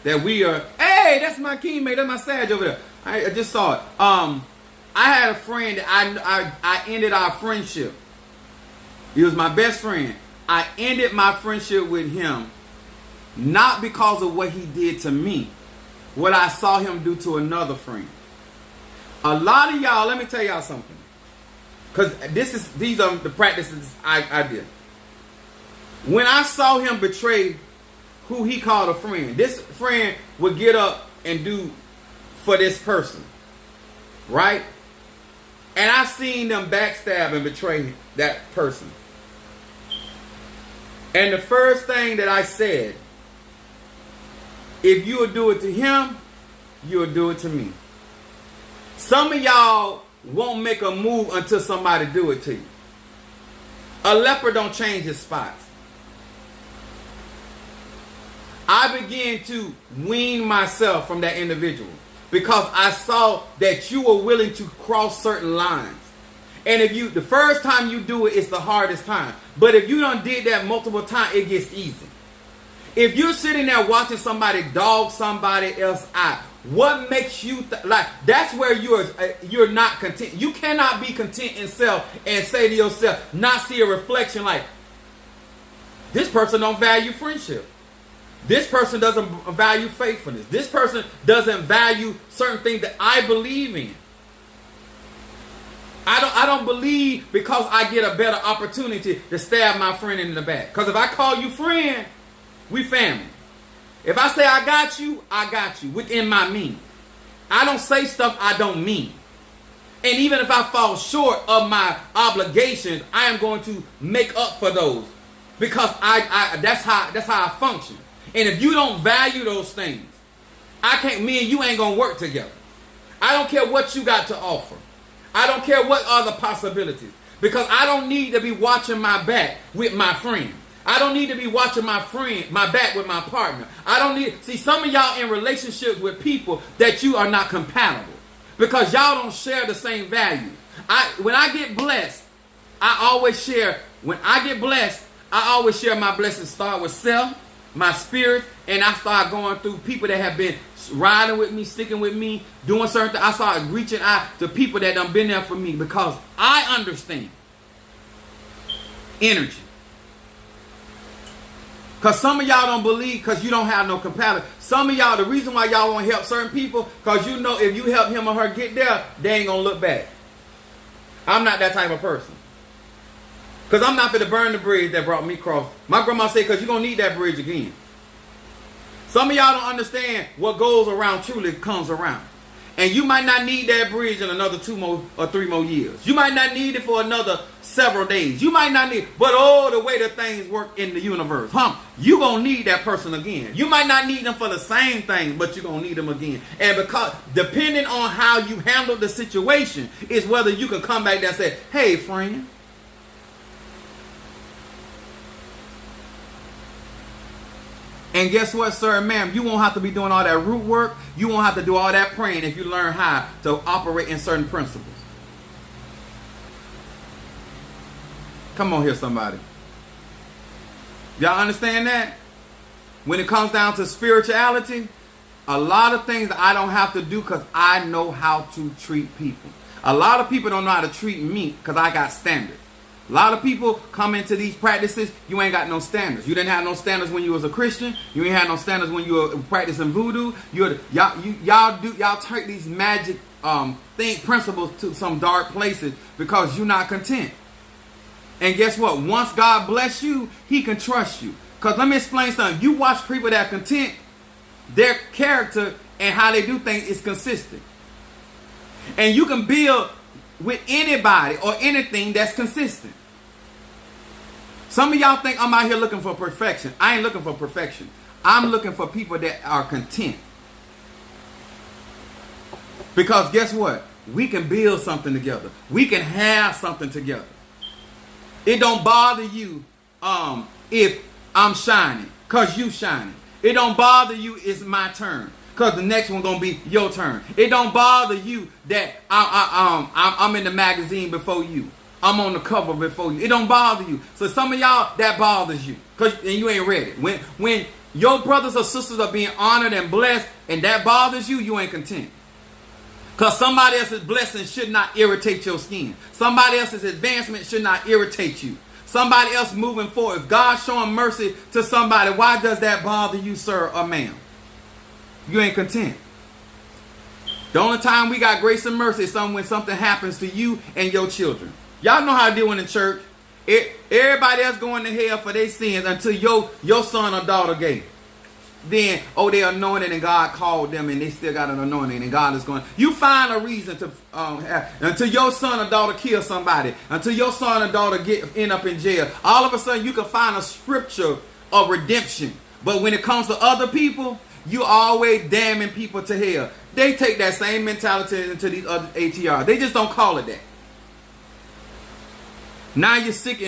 that we are... Hey, that's my teammate. That's my Sag over there. I just saw it. I had a friend that I ended our friendship. He was my best friend. I ended my friendship with him not because of what he did to me, what I saw him do to another friend. A lot of y'all, let me tell y'all something. Because these are the practices I did. When I saw him betray who he called a friend, this friend would get up and do for this person. Right? And I seen them backstab and betray that person. And the first thing that I said, if you will do it to him, you will do it to me. Some of y'all won't make a move until somebody do it to you. A leopard don't change his spots. I began to wean myself from that individual because I saw that you were willing to cross certain lines. And if the first time you do it, it's the hardest time. But if you done did that multiple times, it gets easy. If you're sitting there watching somebody dog somebody else out, what makes you like? That's where you're not content. You cannot be content in self and say to yourself, not see a reflection like, this person don't value friendship. This person doesn't value faithfulness. This person doesn't value certain things that I believe in. I don't believe because I get a better opportunity to stab my friend in the back. Because if I call you friend, we family. If I say I got you within my meaning. I don't say stuff I don't mean. And even if I fall short of my obligations, I am going to make up for those. Because that's how I function. And if you don't value those things, me and you ain't gonna work together. I don't care what you got to offer. I don't care what other possibilities. Because I don't need to be watching my back with my friend. I don't need to be watching my back with my partner. See, some of y'all in relationships with people that you are not compatible. Because y'all don't share the same values. When I get blessed, I always share my blessings start with self, my spirit, and I start going through people that have been riding with me, sticking with me, doing certain things. I start reaching out to people that done been there for me because I understand energy. Because some of y'all don't believe because you don't have no compatibility. Some of y'all, the reason why y'all won't help certain people, because you know if you help him or her get there, they ain't going to look back. I'm not that type of person. Because I'm not going to burn the bridge that brought me across. My grandma said, because you're going to need that bridge again. Some of y'all don't understand what goes around truly comes around. And you might not need that bridge in another 2 more or 3 more years. You might not need it for another several days. You might not need it. But the way that things work in the universe. You're going to need that person again. You might not need them for the same thing, but you're going to need them again. And because depending on how you handle the situation is whether you can come back there and say, hey, friend. And guess what, sir and ma'am? You won't have to be doing all that root work. You won't have to do all that praying if you learn how to operate in certain principles. Come on here, somebody. Y'all understand that? When it comes down to spirituality, a lot of things that I don't have to do because I know how to treat people. A lot of people don't know how to treat me because I got standards. A lot of people come into these practices, you ain't got no standards. You didn't have no standards when you was a Christian. You ain't had no standards when you were practicing voodoo. Y'all take these magic principles to some dark places because you're not content. And guess what? Once God bless you, he can trust you. Because let me explain something. You watch people that are content, their character and how they do things is consistent. And you can build with anybody or anything that's consistent. Some of y'all think I'm out here looking for perfection. I ain't looking for perfection. I'm looking for people that are content. Because guess what? We can build something together. We can have something together. It don't bother you if I'm shining, because you shining. It don't bother you it's my turn, because the next one going to be your turn. It don't bother you that I'm in the magazine before you. I'm on the cover before you. It don't bother you. So some of y'all, that bothers you, and you ain't ready. When your brothers or sisters are being honored and blessed, and that bothers you, you ain't content. Because somebody else's blessing should not irritate your skin. Somebody else's advancement should not irritate you. Somebody else moving forward. If God's showing mercy to somebody, why does that bother you, sir or ma'am? You ain't content. The only time we got grace and mercy is when something happens to you and your children. Y'all know how I do in the church. Everybody else going to hell for their sins until your son or daughter gay. Then, they're anointed and God called them and they still got an anointing and God is going. You find a reason to until your son or daughter kill somebody, until your son or daughter end up in jail. All of a sudden, you can find a scripture of redemption. But when it comes to other people, you always damning people to hell. They take that same mentality into these other ATRs. They just don't call it that. Now you're sick.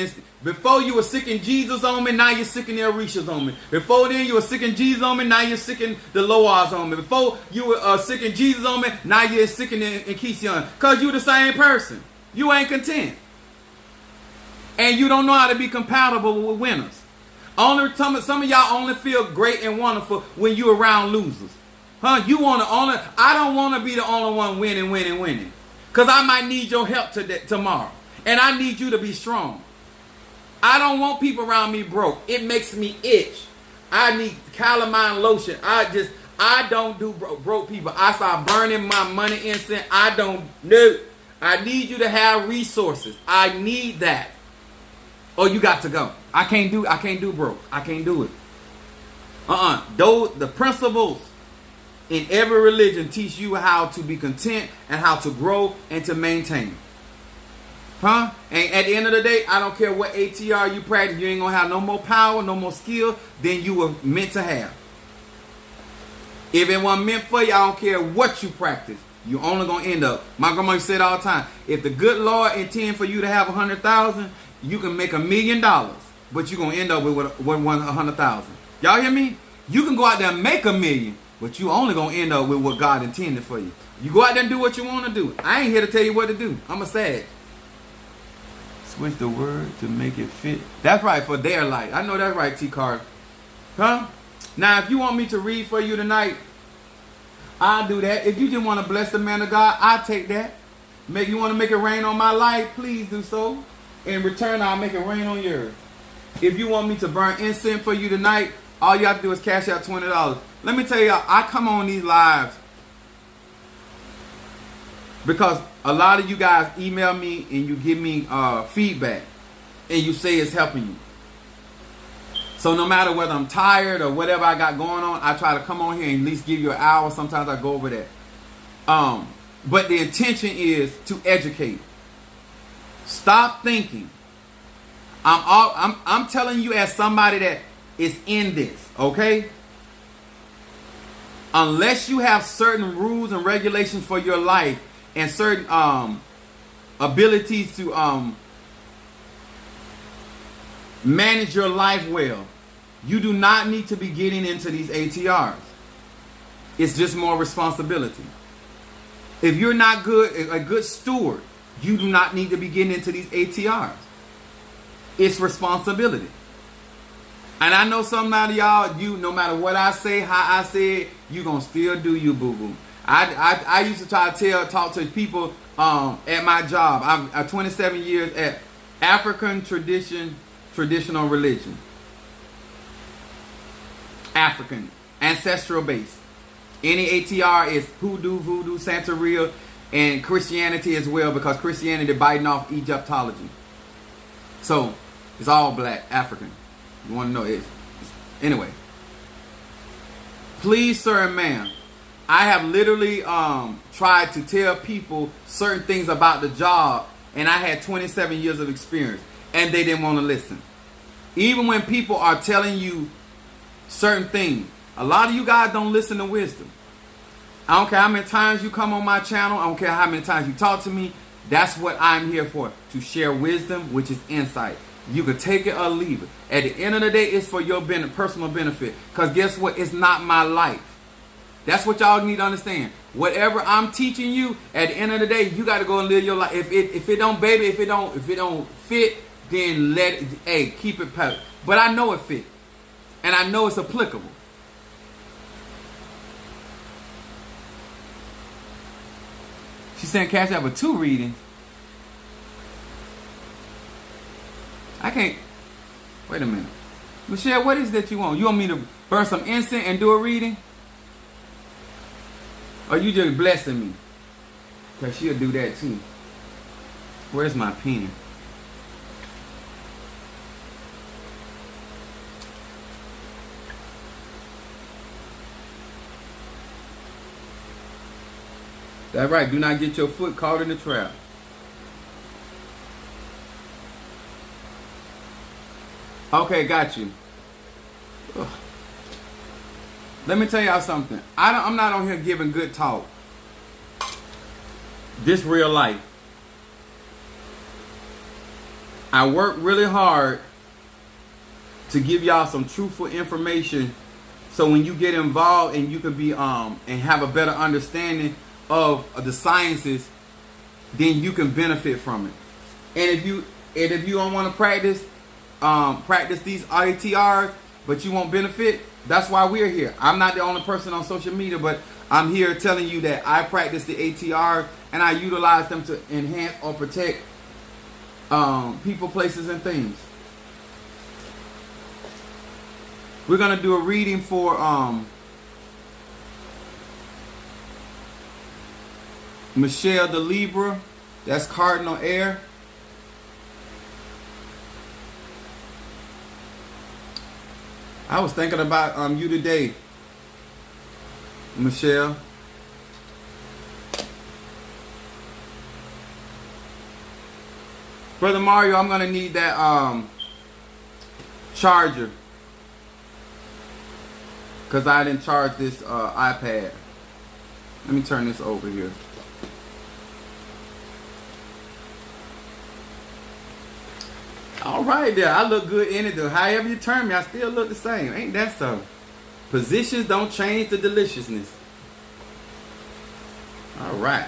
Before you were sick in Jesus on me, now you're sick in the Orishas on me. Before then you were sick in Jesus on me, now you're sick in the Loas on me. Before you were sick in Jesus on me, now you're sick in Kesion. Because you're the same person. You ain't content. And you don't know how to be compatible with winners. Some of y'all only feel great and wonderful when you're around losers. I don't want to be the only one winning. Because I might need your help tomorrow. And I need you to be strong. I don't want people around me broke. It makes me itch. I need calamine lotion. I don't do broke people. I start burning my money incense. I don't know. I need you to have resources. I need that. Or you got to go. I can't do broke. I can't do it. The principles in every religion teach you how to be content and how to grow and to maintain. And at the end of the day, I don't care what ATR you practice, you ain't going to have no more power, no more skill than you were meant to have. If it wasn't meant for you, I don't care what you practice. You're only going to end up. My grandma said all the time, if the good Lord intend for you to have 100,000, you can make $1 million, but you're going to end up with 100,000. Y'all hear me? You can go out there and make $1 million, but you only going to end up with what God intended for you. You go out there and do what you want to do. I ain't here to tell you what to do. I'm a sage. Switch the word to make it fit. That's right, for their life. I know that's right, T. Carter. Now, if you want me to read for you tonight, I'll do that. If you just want to bless the man of God, I'll take that. You want to make it rain on my life, please do so. In return, I'll make it rain on yours. If you want me to burn incense for you tonight, all you have to do is cash out $20. Let me tell you, I come on these lives because a lot of you guys email me and you give me feedback and you say it's helping you. So no matter whether I'm tired or whatever I got going on, I try to come on here and at least give you an hour. Sometimes I go over that. But the intention is to educate. Stop thinking. I'm telling you as somebody that is in this, okay? Unless you have certain rules and regulations for your life and certain abilities to manage your life well, you do not need to be getting into these ATRs. It's just more responsibility. If you're not a good steward, you do not need to be getting into these ATRs. It's responsibility. And I know some of y'all, no matter what I say, how I say it, you're going to still do you, boo-boo. I used to try to talk to people at my job. I'm 27 years at African traditional religion. African, ancestral base. Any ATR is hoodoo, voodoo, Santeria, and Christianity as well, because Christianity biting off Egyptology. So, it's all black, African. You want to know it. Anyway. Please, sir and ma'am, I have literally tried to tell people certain things about the job, and I had 27 years of experience, and they didn't want to listen. Even when people are telling you certain things, a lot of you guys don't listen to wisdom. I don't care how many times you come on my channel. I don't care how many times you talk to me. That's what I'm here for, to share wisdom, which is insight. You can take it or leave it. At the end of the day, it's for your personal benefit. Because guess what? It's not my life. That's what y'all need to understand. Whatever I'm teaching you, at the end of the day, you got to go and live your life. If it don't, baby, if it don't fit, then let it. Hey, keep it perfect. But I know it fit, and I know it's applicable. She's saying Cash App with 2 readings. I can't. Wait a minute, Michelle. What is that you want? You want me to burn some incense and do a reading? Or you just blessing me? Because she'll do that too. Where's my pen? That's right. Do not get your foot caught in the trap. Okay, got you. Ugh. Let me tell y'all something. I'm not on here giving good talk. This real life. I work really hard to give y'all some truthful information, so when you get involved and you can be and have a better understanding of the sciences, then you can benefit from it. And if you don't want to practice these ATRs, but you won't benefit, that's why we're here. I'm not the only person on social media, but I'm here telling you that I practice the ATRs and I utilize them to enhance or protect people, places, and things. We're gonna do a reading for Michelle the Libra. That's Cardinal Air. I was thinking about you today, Michelle. Brother Mario, I'm gonna need that charger, because I didn't charge this iPad. Let me turn this over here. All right there. I look good in it though. However you turn me, I still look the same. Ain't that so? Positions don't change the deliciousness. All right.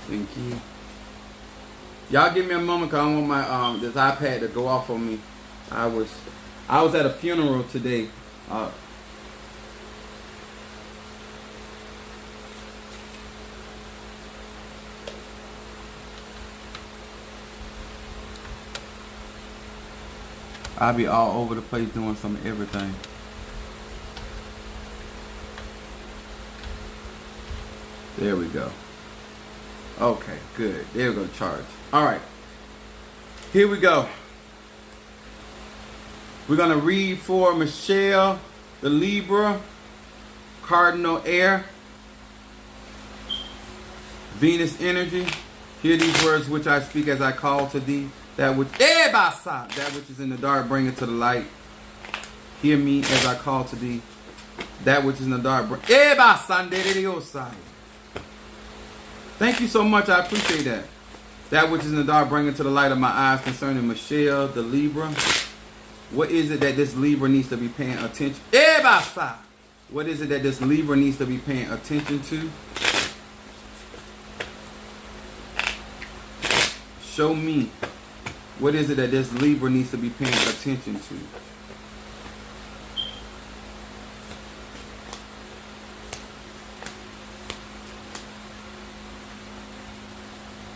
Thank you. Y'all give me a moment, because I want my this iPad to go off on me. I was at a funeral today. I'll be all over the place doing some of everything. There we go. Okay, good. There we go, charge. All right. Here we go. We're going to read for Michelle, the Libra, Cardinal Air, Venus energy. Hear these words which I speak as I call to thee. That which is in the dark, bring it to the light. Hear me as I call to thee. That which is in the dark, thank you so much. I appreciate that. That which is in the dark, bring it to the light of my eyes concerning Michelle, the Libra. What is it that this Libra needs to be paying attention? What is it that this Libra needs to be paying attention to? Show me. What is it that this Libra needs to be paying attention to?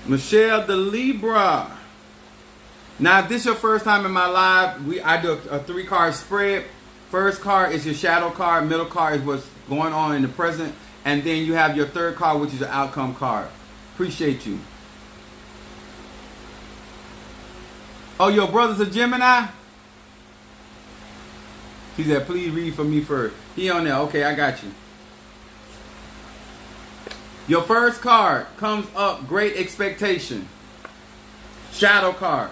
Michelle the Libra. Now, if this is your first time in my live, I do a 3-card spread. First card is your shadow card. Middle card is what's going on in the present. And then you have your third card, which is your outcome card. Appreciate you. Oh, your brother's a Gemini? He said, please read for me first. He on there. Okay, I got you. Your first card comes up, great expectation. Shadow card.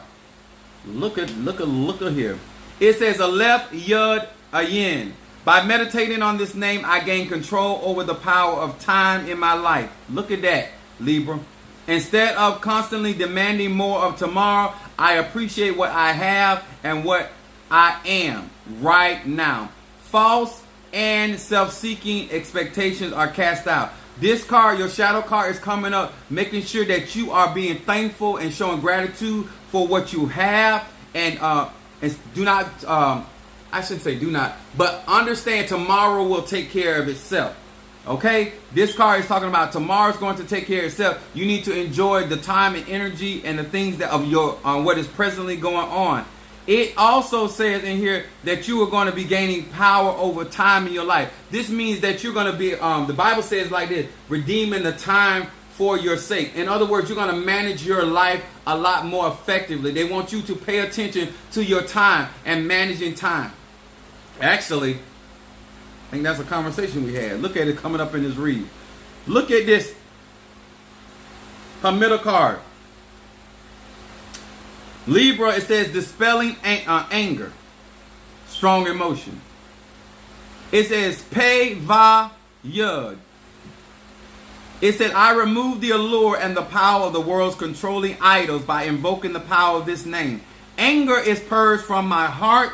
Look at here. It says Aleph Yud Ayin. By meditating on this name, I gain control over the power of time in my life. Look at that, Libra. Instead of constantly demanding more of tomorrow, I appreciate what I have and what I am right now. False and self-seeking expectations are cast out. This card, your shadow card, is coming up, making sure that you are being thankful and showing gratitude for what you have. And do not, I shouldn't say do not, but understand tomorrow will take care of itself. Okay? This card is talking about tomorrow's going to take care of itself. You need to enjoy the time and energy and the things that of your what is presently going on. It also says in here that you are going to be gaining power over time in your life. This means that you're going to be, the Bible says like this, redeeming the time for your sake. In other words, you're going to manage your life a lot more effectively. They want you to pay attention to your time and managing time. Actually, I think that's a conversation we had. Look at it coming up in this read. Look at this. Her middle card. Libra, it says dispelling anger, strong emotion. It says Pei Va Yud. It said, I remove the allure and the power of the world's controlling idols by invoking the power of this name. Anger is purged from my heart.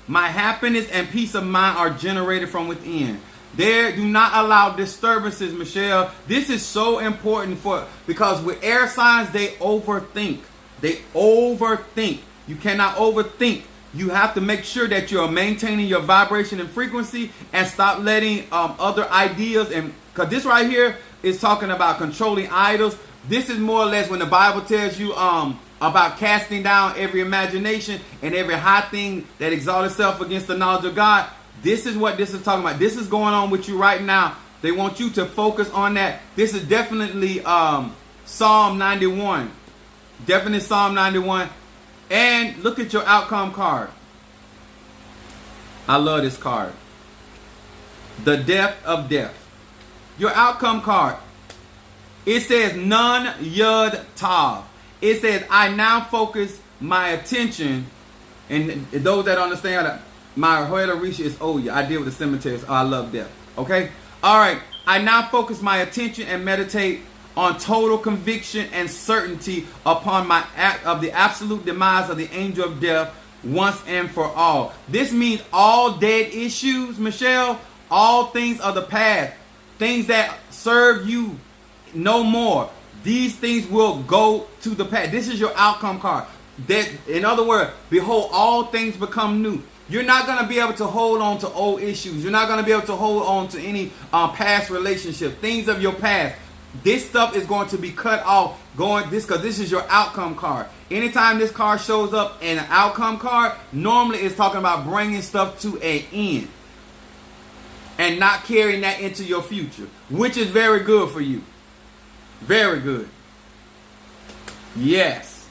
My happiness and peace of mind are generated from within. There, do not allow disturbances, Michelle. This is so important because with air signs, they overthink. They overthink. You cannot overthink. You have to make sure that you're maintaining your vibration and frequency and stop letting other ideas. And because this right here is talking about controlling idols. This is more or less when the Bible tells you about casting down every imagination and every high thing that exalts itself against the knowledge of God. This is what this is talking about. This is going on with you right now. They want you to focus on that. This is definitely Psalm 91. Definitely Psalm 91. And look at your outcome card. I love this card. The Depth of Death. Your outcome card. It says Nun Yud Tav. It says I now focus my attention. And those that understand that my Hoyta Risha is Oya. I deal with the cemeteries. Oh, I love death. Okay? Alright. I now focus my attention and meditate on total conviction and certainty upon my act of the absolute demise of the angel of death once and for all. This means all dead issues, Michelle, all things of the past, things that serve you no more. These things will go to the past. This is your outcome card. That, in other words, behold, all things become new. You're not going to be able to hold on to old issues. You're not going to be able to hold on to any past relationship, things of your past. This stuff is going to be cut off because this is your outcome card. Anytime this card shows up in an outcome card, normally it's talking about bringing stuff to an end and not carrying that into your future, which is very good for you. Very good. Yes.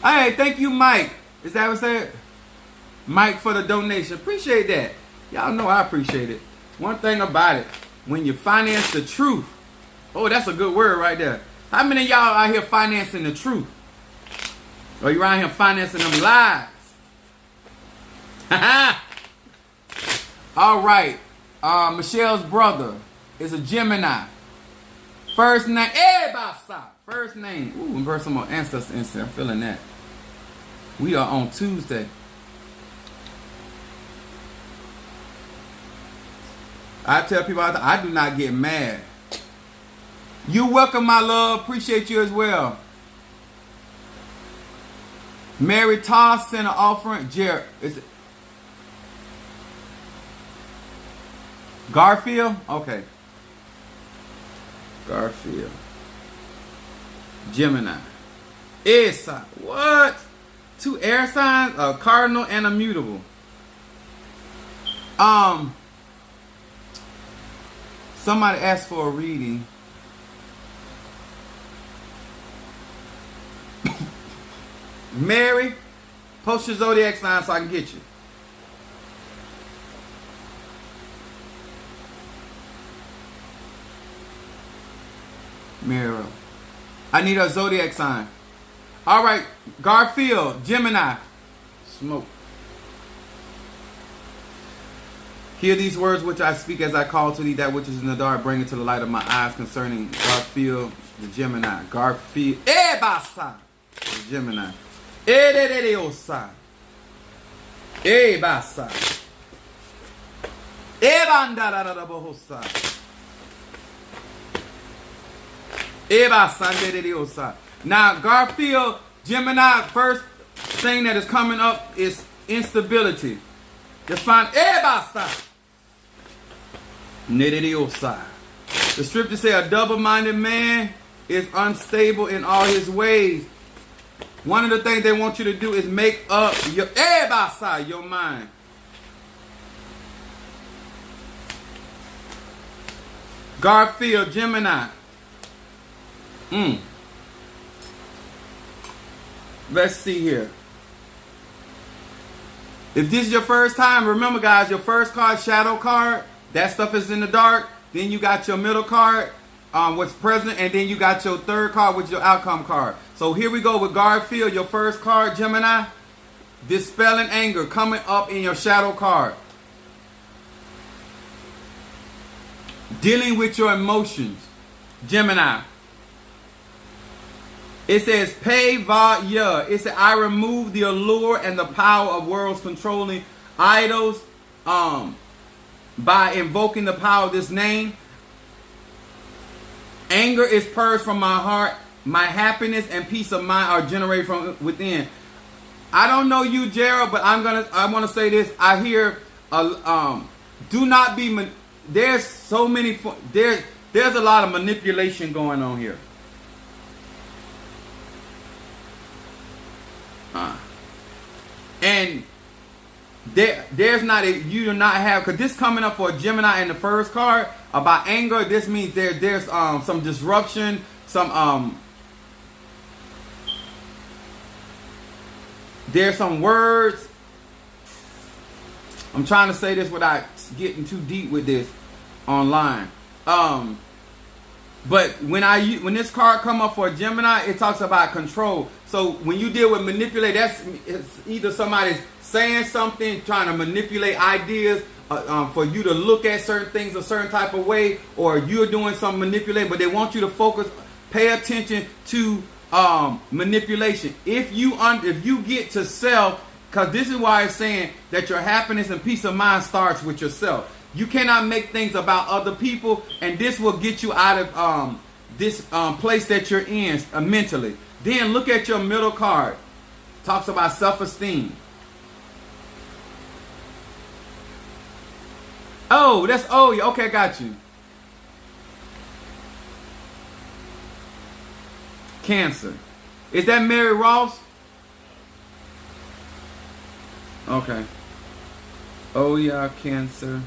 Hey, thank you, Mike. Is that what I said? Mike for the donation. Appreciate that. Y'all know I appreciate it. One thing about it, when you finance the truth, oh, that's a good word right there. How many of y'all out here financing the truth? Or you around here financing them lies? All right. Michelle's brother is a Gemini. First name, everybody stop. First name. Ooh, and verse some more ancestor instant. I'm feeling that. We are on Tuesday. I tell people all the time, I do not get mad. You're welcome, my love. Appreciate you as well. Mary Toss sent an offering. Jared, is it Garfield? Okay. Garfield. Gemini. Air sign. What? 2 air signs? A cardinal and a mutable. Somebody asked for a reading. Mary, post your zodiac sign so I can get you. Mary. I need a zodiac sign. All right, Garfield, Gemini. Smoke. Hear these words which I speak as I call to thee that which is in the dark, bring it to the light of my eyes concerning Garfield, the Gemini. Garfield, Ebasa, the Gemini. Edereosa. Ebasa. Ebandarabosa. Ebasa edereosa. Now, Garfield, Gemini, first thing that is coming up is instability. Just find Ebasa. Nedidiosa. The scripture says a double-minded man is unstable in all his ways. One of the things they want you to do is make up your Ebasa, your mind. Garfield, Gemini. Let's see here. If this is your first time, remember guys, your first card, shadow card, that stuff is in the dark. Then you got your middle card, what's present, and then you got your third card, which is your outcome card. So here we go with Garfield, your first card, Gemini. Dispelling anger coming up in your shadow card. Dealing with your emotions, Gemini. It says, pay va ya. It says, I remove the allure and the power of worlds controlling idols by invoking the power of this name. Anger is purged from my heart. My happiness and peace of mind are generated from within. I don't know you, Gerald, but I want to say this. I hear, do not be. There's so many. There's a lot of manipulation going on here. And there's not a, you do not have, because this coming up for a Gemini in the first card about anger. This means there's some disruption, there's some words. I'm trying to say this without getting too deep with this online. But when this card come up for a Gemini, it talks about control. So when you deal with manipulate, it's either somebody's saying something, trying to manipulate ideas for you to look at certain things a certain type of way, or you're doing some manipulating, but they want you to focus, pay attention to manipulation. If you get to self, because this is why it's saying that your happiness and peace of mind starts with yourself. You cannot make things about other people, and this will get you out of this place that you're in mentally. Then look at your middle card. Talks about self-esteem. Oh, that's okay, got you. Cancer. Is that Mary Ross? Okay. Oh yeah, Cancer.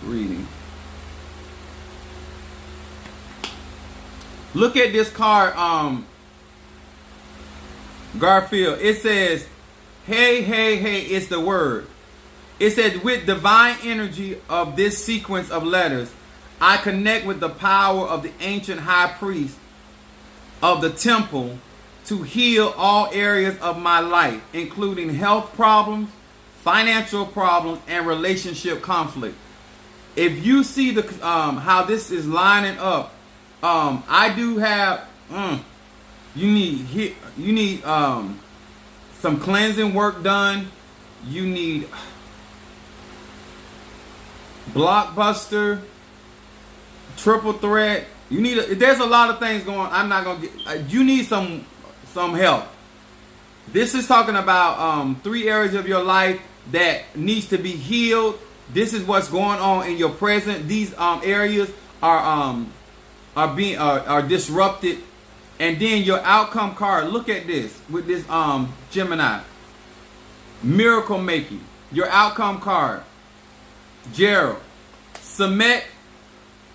Reading. Look at this card, Garfield. It says, hey, hey, hey, it's the word. It says, with divine energy of this sequence of letters, I connect with the power of the ancient high priest of the temple to heal all areas of my life, including health problems, financial problems, and relationship conflict. If you see the how this is lining up, I do have you need some cleansing work done. You need blockbuster, triple threat. You need there's a lot of things going. I'm not gonna get. You need some help. This is talking about 3 areas of your life that needs to be healed. This is what's going on in your present. These areas are disrupted. And then your outcome card. Look at this with this Gemini. Miracle making. Your outcome card. Gerald. Samet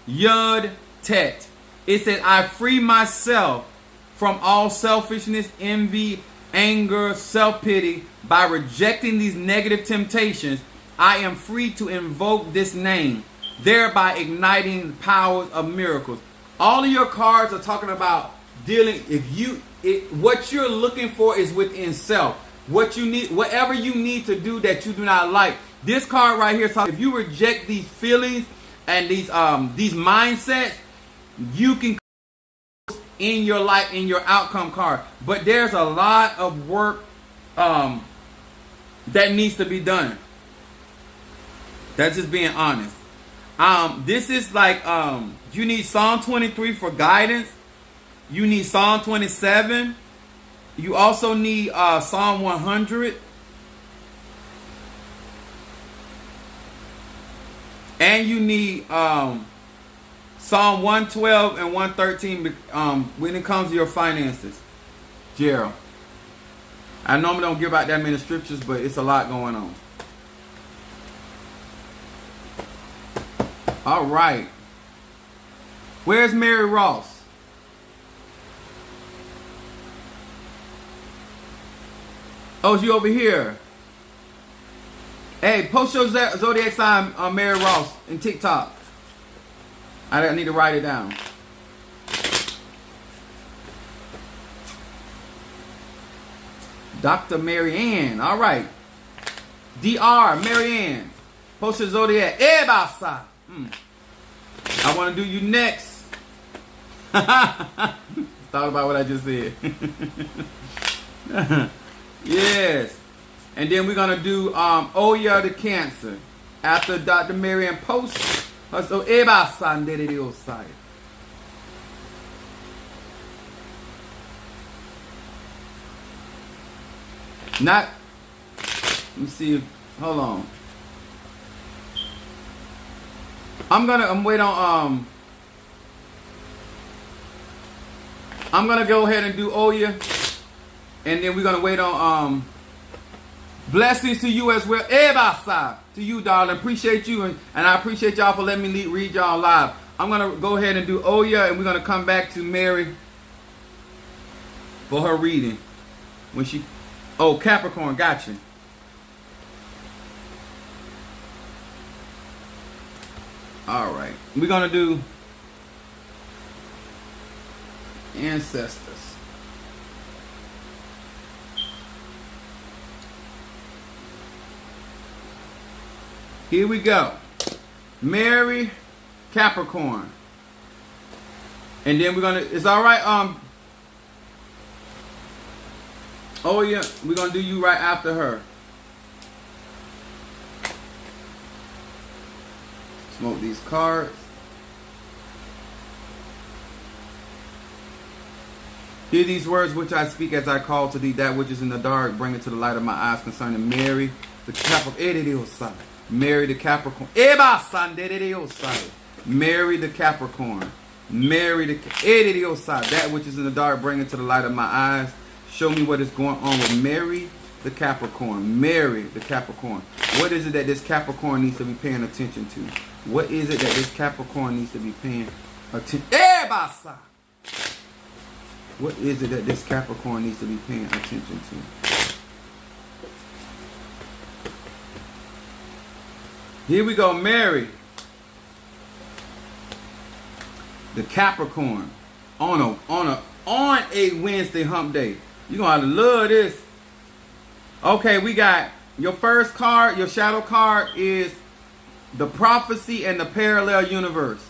Yud Tet. It says, I free myself from all selfishness, envy, anger, self-pity. By rejecting these negative temptations, I am free to invoke this name, thereby igniting the powers of miracles. All of your cards are talking about dealing. What you're looking for is within self. What you need, whatever you need to do that you do not like. This card right here talks. If you reject these feelings and these mindsets, you can in your life, in your outcome card. But there's a lot of work that needs to be done. That's just being honest. This is like you need Psalm 23 for guidance. You need Psalm 27. You also need Psalm 100. And you need Psalm 112 and 113 when it comes to your finances. Gerald. I normally don't give out that many scriptures, but it's a lot going on. All right. Where's Mary Ross? Oh, she over here. Hey, post your zodiac sign on Mary Ross in TikTok. I need to write it down. Dr. Mary Ann. All right. Dr. Mary Ann. Post your zodiac. Ebasa. I want to do you next. Thought about what I just said. Yes. And then we're going to do Oya the Cancer. After Dr. Mary Ann posts. So Ebasa did it outside. Not, let me see, hold on. I'm waiting on, I'm gonna go ahead and do Oya. And then we're gonna wait on, blessings to you as well. Ebasa, to you, darling. Appreciate you. And I appreciate y'all for letting me read y'all live. I'm gonna go ahead and do Oya, and we're gonna come back to Mary for her reading. When she, oh, Capricorn, gotcha. All right. We're going to do ancestors. Here we go. Mary, Capricorn. And then we're going to, it's all right. Oh yeah, we're going to do you right after her. Smoke these cards. Hear these words which I speak as I call to thee that which is in the dark, bring it to the light of my eyes concerning Mary, the Capricorn. Mary the Capricorn. Mary the Capricorn. Mary the that which is in the dark, bring it to the light of my eyes. Show me what is going on with Mary the Capricorn. Mary the Capricorn. What is it that this Capricorn needs to be paying attention to? What is it that this Capricorn needs to be paying attention to? What is it that this Capricorn needs to be paying attention to? Here we go, Mary the Capricorn on a Wednesday hump day. You're going to have to love this. Okay, we got your first card, your shadow card is the prophecy and the parallel universe.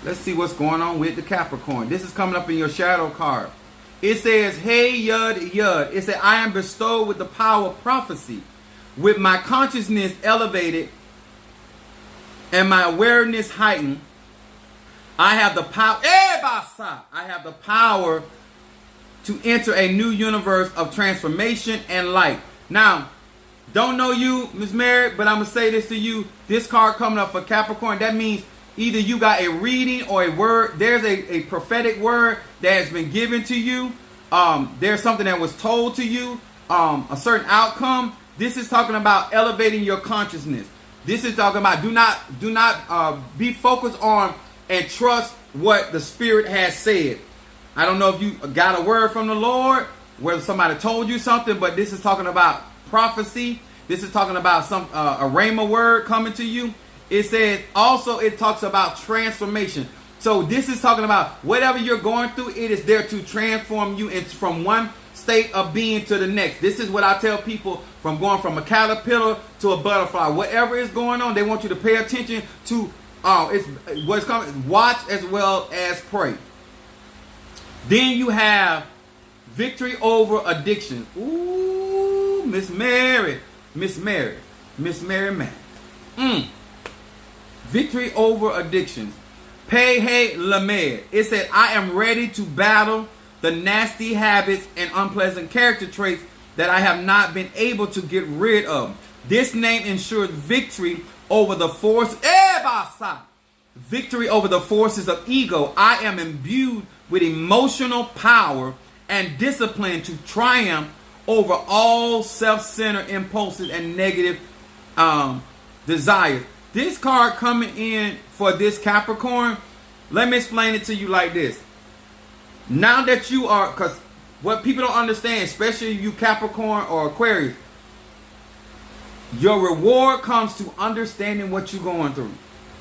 Let's see what's going on with the Capricorn. This is coming up in your shadow card. It says, hey, Yud, Yud. It says, I am bestowed with the power of prophecy. With my consciousness elevated and my awareness heightened, I have the power. I have the power to enter a new universe of transformation and light. Now, don't know you, Miss Mary, but I'm going to say this to you. This card coming up for Capricorn, that means either you got a reading or a word. There's a prophetic word that has been given to you. There's something that was told to you, a certain outcome. This is talking about elevating your consciousness. This is talking about do not be focused on and trust what the Spirit has said. I don't know if you got a word from the Lord, whether somebody told you something, but this is talking about prophecy. This is talking about some a rhema word coming to you. It says also it talks about transformation. So this is talking about whatever you're going through, it is there to transform you from one state of being to the next. This is what I tell people, from going from a caterpillar to a butterfly. Whatever is going on, they want you to pay attention to it's what's coming. Watch as well as pray. Then you have victory over addiction. Ooh, Miss Mary, man. Victory over addictions. Pei Lamed. It said, I am ready to battle the nasty habits and unpleasant character traits that I have not been able to get rid of. This name ensures victory over the victory over the forces of ego. I am imbued with emotional power and discipline to triumph over all self-centered impulses and negative desires. This card coming in for this Capricorn, let me explain it to you like this. Now that you are, because what people don't understand, especially you Capricorn or Aquarius, your reward comes to understanding what you're going through.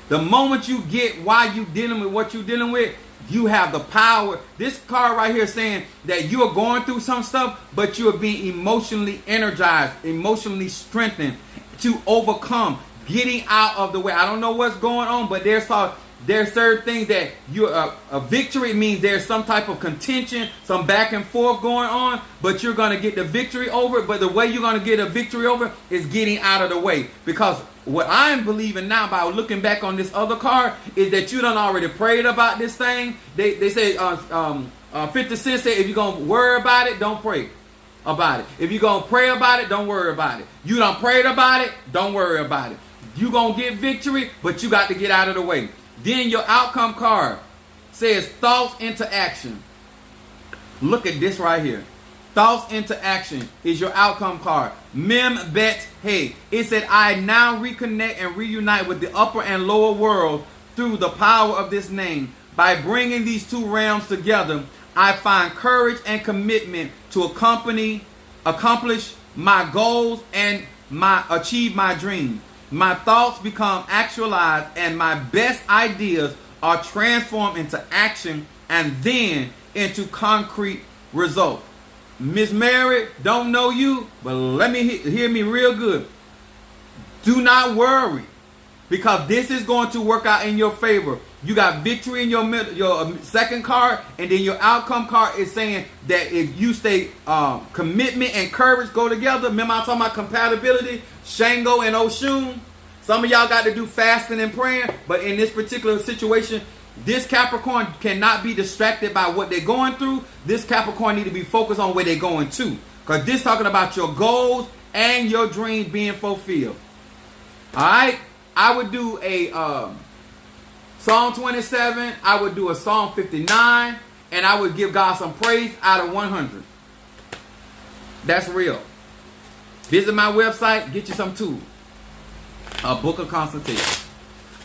The moment you get why you dealing with what you're dealing with, you have the power. This card right here saying that you are going through some stuff, but you are being emotionally energized, emotionally strengthened to overcome, getting out of the way. I don't know what's going on, but there's certain things that a victory means there's some type of contention, some back and forth going on, but you're going to get the victory over it. But the way you're going to get a victory over is getting out of the way. Because what I'm believing now by looking back on this other card is that you done already prayed about this thing. They say 50 Cent said, if you're going to worry about it, don't pray about it. If you're going to pray about it, don't worry about it. You done prayed about it, don't worry about it. You're going to get victory, but you got to get out of the way. Then your outcome card says thoughts into action. Look at this right here. Thoughts into action is your outcome card. Mem Bet Hey. It said, I now reconnect and reunite with the upper and lower world through the power of this name. By bringing these two realms together, I find courage and commitment to accomplish my goals and achieve my dreams. My thoughts become actualized and my best ideas are transformed into action and then into concrete results. Miss Mary, don't know you, but let me hear me real good. Do not worry, because this is going to work out in your favor. You got victory in your second card, and then your outcome card is saying that if you stay commitment and courage go together. Remember I'm talking about compatibility, Shango and Oshun. Some of y'all got to do fasting and praying, but in this particular situation, this Capricorn cannot be distracted by what they're going through. This Capricorn need to be focused on where they're going to, because this talking about your goals and your dreams being fulfilled. All right, I would do a Psalm 27. I would do a Psalm 59, and I would give God some praise out of 100. That's real. Visit my website, get you some tools. A book of consultation.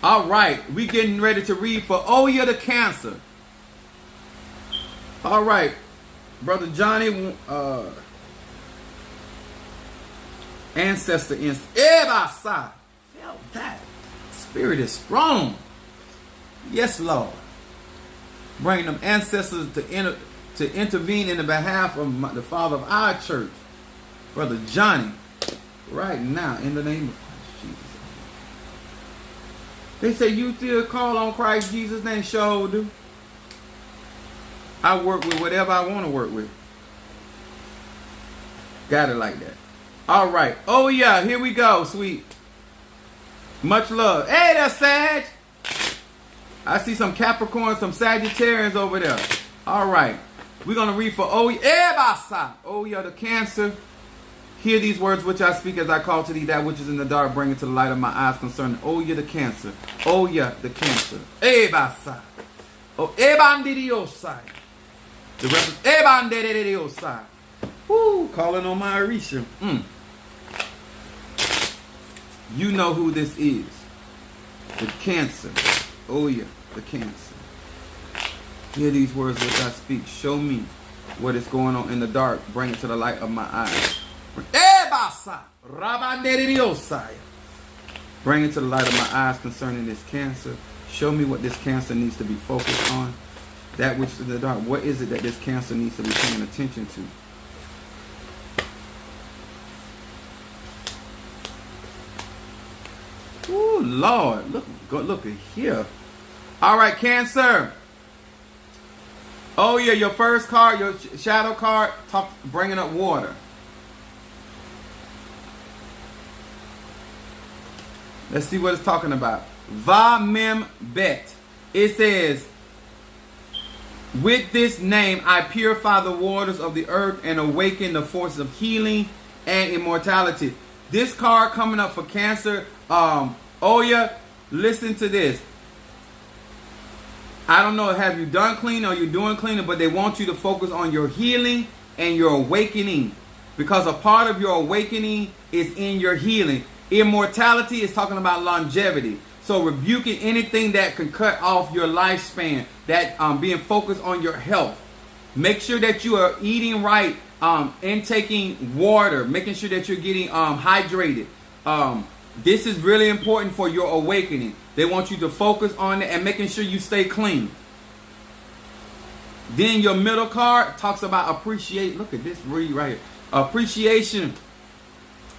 All right, we getting ready to read for Oya the Cancer. All right, Brother Johnny, ancestor in Ebasa. Felt that. Spirit is strong. Yes, Lord. Bring them ancestors to intervene in the behalf of the father of our church, Brother Johnny, right now in the name of Christ Jesus. They say you still call on Christ Jesus' name. Sure do. I work with whatever I want to work with. Got it like that. All right. Oh yeah, here we go, sweet. Much love. Hey, that's Sag. I see some Capricorns, some Sagittarians over there. All right. We're going to read for Oya. Oya the Cancer. Hear these words which I speak as I call to thee that which is in the dark, bring it to the light of my eyes concerning Oya the Cancer. Oya the Cancer. Ebasa. Oh, Ebandidiosai. The rest is Ebandidiosai. Woo, calling on my Arisha. You know who this is. The Cancer. Oya the Cancer. Hear these words which I speak. Show me what is going on in the dark. Bring it to the light of my eyes. Bring it to the light of my eyes concerning this cancer. Show me what this cancer needs to be focused on. That which is in the dark. What is it that this cancer needs to be paying attention to? Ooh, Lord. Look at here. All right, Cancer. Oh, yeah, your first card, your shadow card, bringing up water. Let's see what it's talking about. Va Mem Bet. It says, with this name, I purify the waters of the earth and awaken the forces of healing and immortality. This card coming up for Cancer. Oya, listen to this. I don't know, have you done cleaning or you're doing cleaning, but they want you to focus on your healing and your awakening. Because a part of your awakening is in your healing. Immortality is talking about longevity. So rebuking anything that can cut off your lifespan, that being focused on your health. Make sure that you are eating right, intaking water, making sure that you're getting hydrated. This is really important for your awakening. They want you to focus on it and making sure you stay clean. Then your middle card talks about appreciate. Look at this read right here. Appreciation.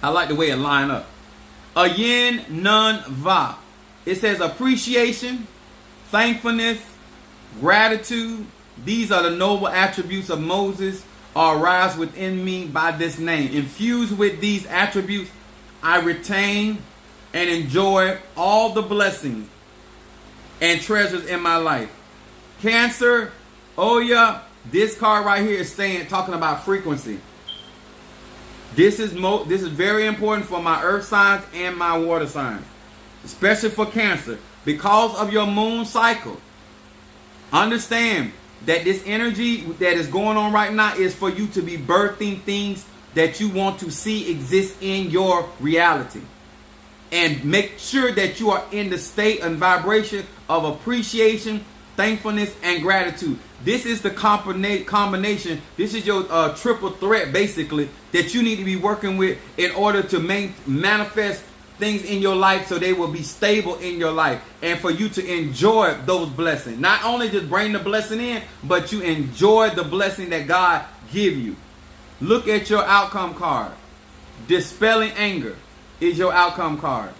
I like the way it line up. Ayin Nun Va. It says appreciation, thankfulness, gratitude. These are the noble attributes of Moses arise within me by this name. Infused with these attributes, I retain and enjoy all the blessings and treasures in my life. Cancer, oh yeah, this card right here is talking about frequency. This is very important for my earth signs and my water signs, especially for Cancer. Because of your moon cycle, understand that this energy that is going on right now is for you to be birthing things that you want to see exist in your reality. And make sure that you are in the state and vibration of appreciation, thankfulness, and gratitude. This is the combination. This is your triple threat, basically, that you need to be working with in order to manifest things in your life so they will be stable in your life. And for you to enjoy those blessings. Not only just bring the blessing in, but you enjoy the blessing that God give you. Look at your outcome card. Dispelling anger is your outcome card.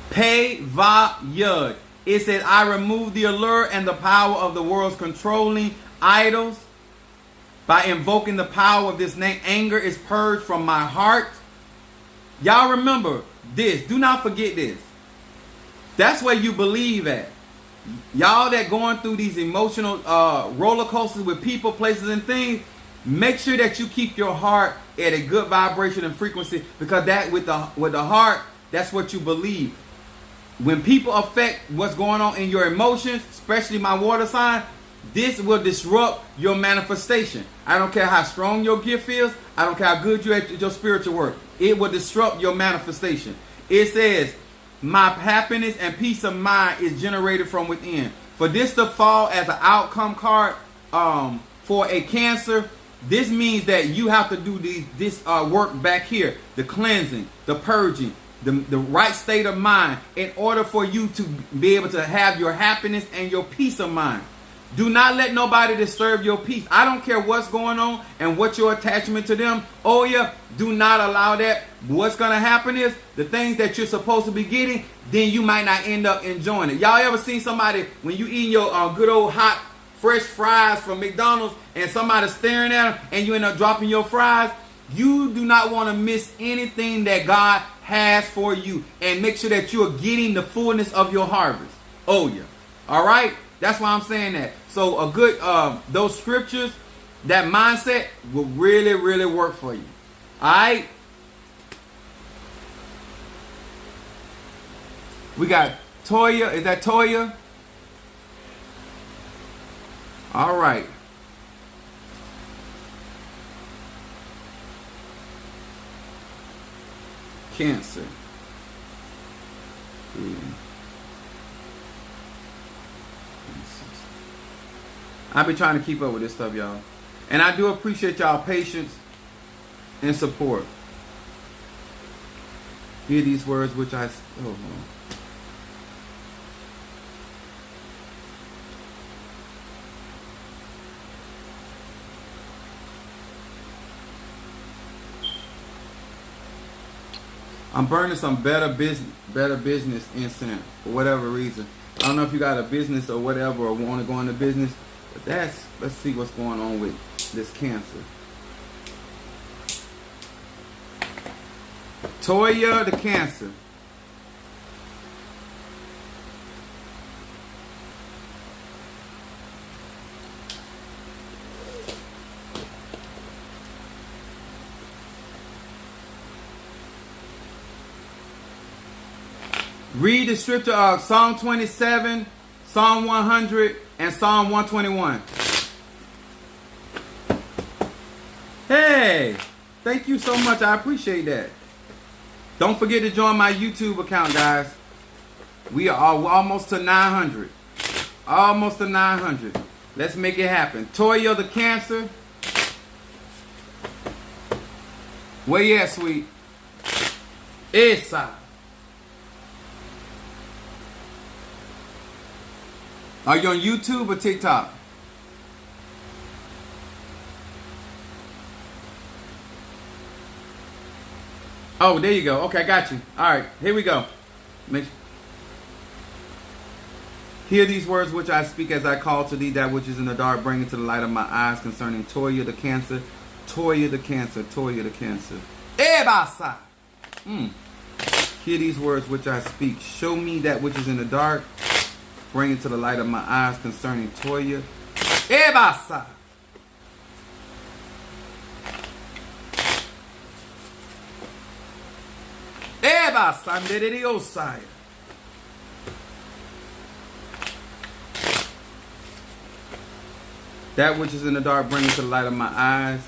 Pei Va Yud. It says, I remove the allure and the power of the world's controlling idols. By invoking the power of this name, anger is purged from my heart. Y'all remember this. Do not forget this. That's where you believe at. Y'all that going through these emotional roller coasters with people, places, and things, make sure that you keep your heart at a good vibration and frequency, because that with the heart, that's what you believe. When people affect what's going on in your emotions, especially my water sign, this will disrupt your manifestation. I don't care how strong your gift is. I don't care how good you're at your spiritual work. It will disrupt your manifestation. It says, my happiness and peace of mind is generated from within. For this to fall as an outcome card for a Cancer, this means that you have to do this work back here. The cleansing, the purging, the right state of mind in order for you to be able to have your happiness and your peace of mind. Do not let nobody disturb your peace. I don't care what's going on and what your attachment to them. Oh yeah, do not allow that. What's going to happen is the things that you're supposed to be getting, then you might not end up enjoying it. Y'all ever seen somebody when you eating your good old hot fresh fries from McDonald's and somebody's staring at them and you end up dropping your fries? You do not want to miss anything that God has for you, and make sure that you are getting the fullness of your harvest. Oh yeah. All right. That's why I'm saying that. So a good, those scriptures, that mindset will really, really work for you. All right. We got Toya. Is that Toya? All right. Cancer. I've been trying to keep up with this stuff, y'all. And I do appreciate y'all patience and support. Hear these words which I... Oh, no. I'm burning some better business incense for whatever reason. I don't know if you got a business or whatever or want to go into business, but let's see what's going on with this Cancer. Toya the Cancer. Read the scripture of Psalm 27, Psalm 100, and Psalm 121. Hey, thank you so much. I appreciate that. Don't forget to join my YouTube account, guys. We are almost to 900. Almost to 900. Let's make it happen. Toya the Cancer. Where you at, sweet? Esa. Are you on YouTube or TikTok? Oh, there you go. Okay, got you. All right, here we go. Hear these words which I speak as I call to thee that which is in the dark, bring it to the light of my eyes concerning Toya the Cancer. Toya the Cancer. Toya the Cancer. Ebasa. Hear these words which I speak. Show me that which is in the dark. Bring it to the light of my eyes concerning Toya. Ebasa. Ebasa. Ndediosai. That which is in the dark, bring it to the light of my eyes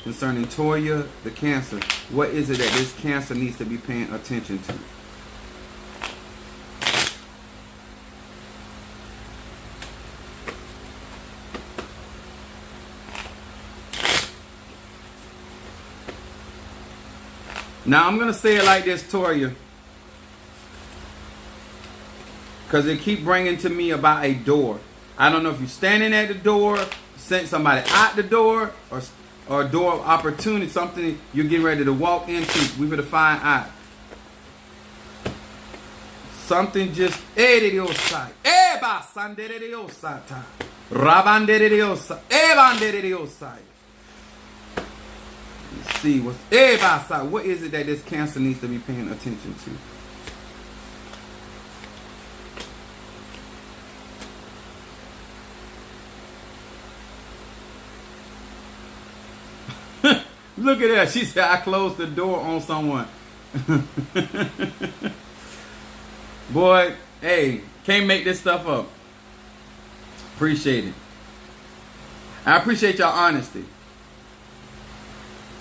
concerning Toya the Cancer. What is it that this Cancer needs to be paying attention to? Now, I'm going to say it like this, Toya, because it keep bringing to me about a door. I don't know if you're standing at the door, sent somebody out the door, or a door of opportunity, something you're getting ready to walk into. We're going to find out. Something just... Let's see what is it that this Cancer needs to be paying attention to? Look at that. She said, I closed the door on someone. Boy, hey, can't make this stuff up. Appreciate it. I appreciate your honesty.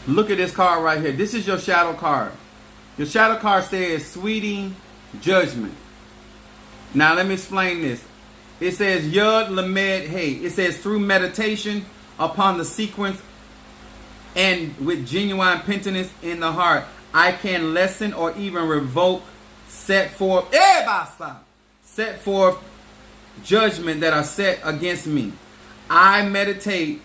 Look at this card right here. This is your shadow card. Your shadow card says, Sweetie, Judgment. Now, let me explain this. It says, Yud Lamed Hey. It says, through meditation upon the sequence and with genuine penitence in the heart, I can lessen or even revoke, set forth judgment that are set against me. I meditate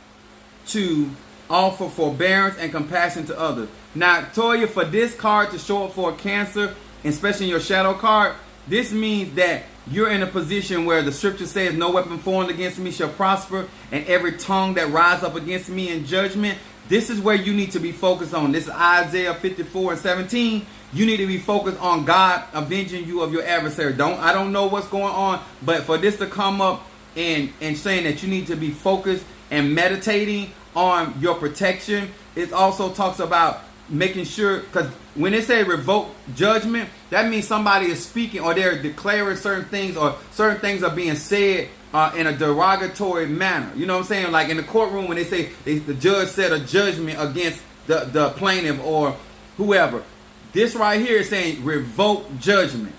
to offer forbearance and compassion to others. Now, Toya, for this card to show up for a Cancer, especially in your shadow card, this means that you're in a position where the scripture says, no weapon formed against me shall prosper, and every tongue that rise up against me in judgment. This is where you need to be focused on. This is Isaiah 54:17. You need to be focused on God avenging you of your adversary. I don't know what's going on, but for this to come up and saying that you need to be focused and meditating on your protection. It also talks about making sure, because when it says revoke judgment, that means somebody is speaking or they're declaring certain things, or certain things are being said in a derogatory manner. You know what I'm saying? Like in the courtroom when they say the judge said a judgment against the plaintiff or whoever. This right here is saying revoke judgment.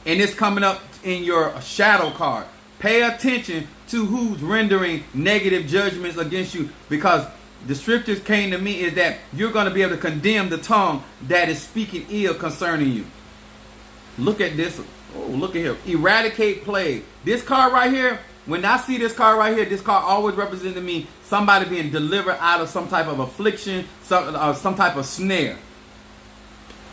And it's coming up in your shadow card. Pay attention to who's rendering negative judgments against you, because the scriptures came to me is that you're going to be able to condemn the tongue that is speaking ill concerning you. Look at this. Oh, look at here. Eradicate plague. This card right here, when I see this card right here, this card always represents to me somebody being delivered out of some type of affliction, some type of snare.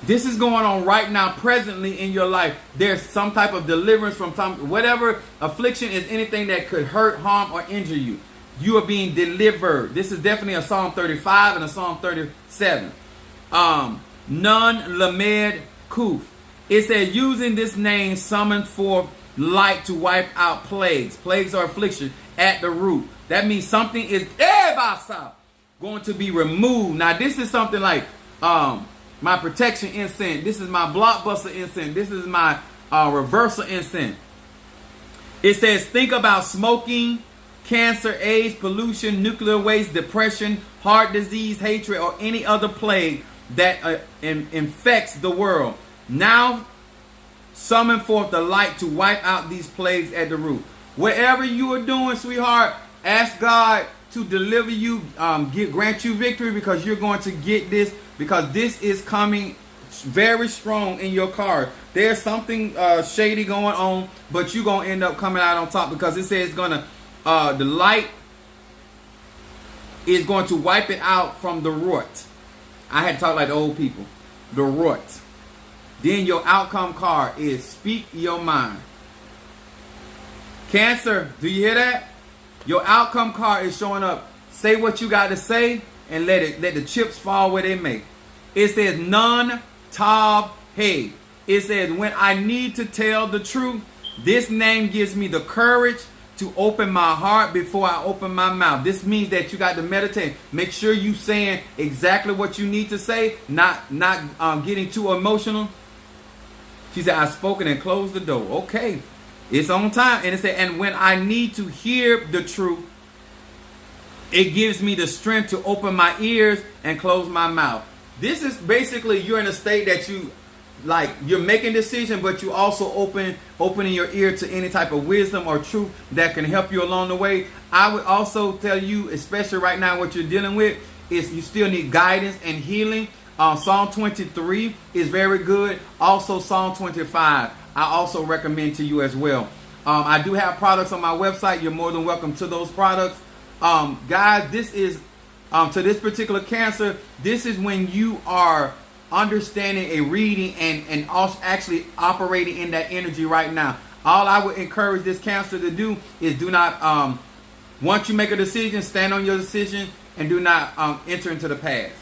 This is going on right now, presently in your life. There's some type of deliverance from whatever affliction is, anything that could hurt, harm, or injure you. You are being delivered. This is definitely a Psalm 35 and a Psalm 37. Nun Lamed Kuf. It says, using this name, summon forth light to wipe out plagues. Plagues are affliction at the root. That means something is going to be removed. Now, this is something like my protection incense. This is my blockbuster incense. This is my reversal incense. It says, think about smoking, cancer, AIDS, pollution, nuclear waste, depression, heart disease, hatred, or any other plague that infects the world. Now, summon forth the light to wipe out these plagues at the root. Whatever you are doing, sweetheart, ask God to deliver you, grant you victory, because you're going to get this, because this is coming very strong in your card. There's something shady going on, but you're going to end up coming out on top, because it says it's going to, the light is going to wipe it out from the root. I had to talk like the old people. The root. Then your outcome card is speak your mind. Cancer, do you hear that? Your outcome card is showing up. Say what you got to say and let the chips fall where they may. It says Nun Tav Hey. It says, when I need to tell the truth, this name gives me the courage to open my heart before I open my mouth. This means that you got to meditate. Make sure you saying exactly what you need to say, not getting too emotional. She said, I've spoken and closed the door. Okay. It's on time. And it said, and when I need to hear the truth, it gives me the strength to open my ears and close my mouth. This is basically, you're in a state that you're making decisions, but you also opening your ear to any type of wisdom or truth that can help you along the way. I would also tell you, especially right now, what you're dealing with is you still need guidance and healing. Psalm 23 is very good. Also Psalm 25 I also recommend to you as well. I do have products on my website. You're more than welcome to those products. Guys, this is to this particular cancer, this is when you are understanding a reading and also actually operating in that energy right now. All I would encourage this cancer to do is do not, once you make a decision, stand on your decision and do not enter into the past.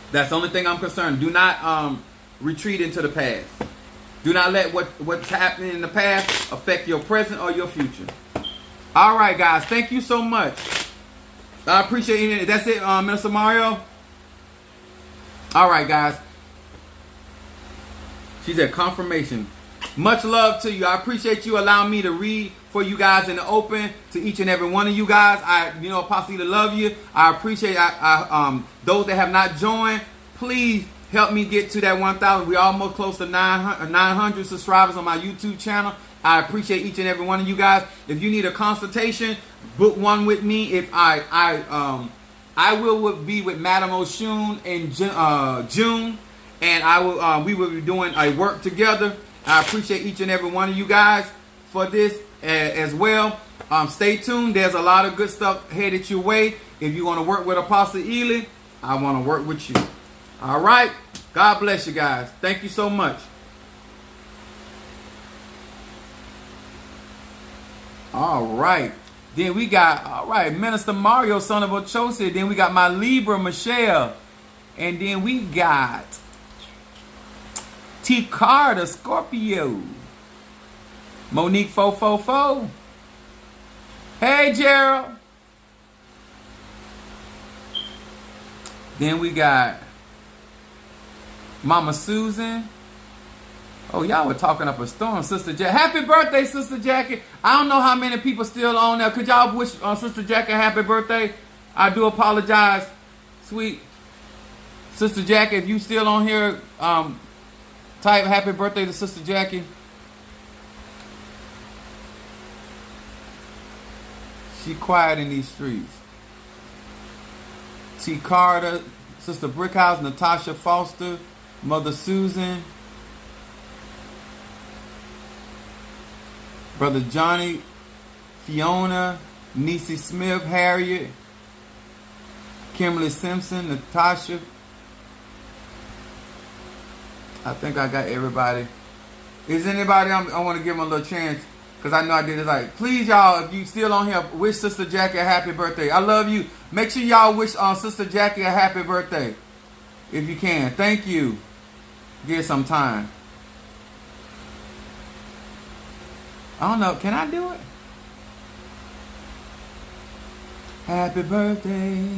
That's the only thing I'm concerned. Do not retreat into the past. Do not let what's happening in the past affect your present or your future. All right, guys. Thank you so much. I appreciate it. That's it, Minister Mario. All right, guys. She said confirmation. Much love to you. I appreciate you allowing me to read for you guys in the open, to each and every one of you guys. Apostle Ela, love you. I appreciate those that have not joined. Please help me get to that 1,000. We're almost close to 900 subscribers on my YouTube channel. I appreciate each and every one of you guys. If you need a consultation, book one with me. If I will be with Madam Oshun in June, and we will be doing a work together. I appreciate each and every one of you guys for this as well. Stay tuned. There's a lot of good stuff headed your way. If you want to work with Apostle Ela, I want to work with you. All right. God bless you guys. Thank you so much. All right. Then we got, Minister Mario, son of Ochosi. Then we got my Libra, Michelle. And then we got T. Carter, Scorpio. Monique 444. Hey, Gerald. Then we got Mama Susan. Oh, y'all were talking up a storm, Sister Jackie. Happy birthday, Sister Jackie. I don't know how many people still on there. Could y'all wish Sister Jackie a happy birthday? I do apologize, sweet Sister Jackie. If you still on here, type happy birthday to Sister Jackie. She quiet in these streets. T. Carter, Sister Brickhouse, Natasha Foster, Mother Susan, Brother Johnny, Fiona, Niecy Smith, Harriet, Kimberly Simpson, Natasha. I think I got everybody. Is anybody, I want to give them a little chance, because I know I did it. Like, please, y'all, if you still on here, wish Sister Jackie a happy birthday. I love you. Make sure y'all wish Sister Jackie a happy birthday, if you can. Thank you. Give some time. I don't know. Can I do it? Happy birthday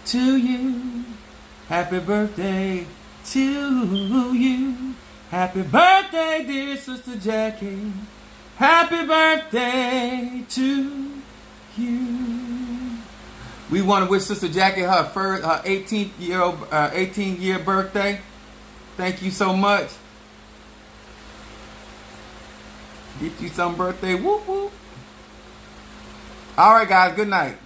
to you. Happy birthday to you. Happy birthday, dear Sister Jackie. Happy birthday to you. We want to wish Sister Jackie her 18th year birthday. Thank you so much. Get you some birthday whoop whoop. All right, guys. Good night.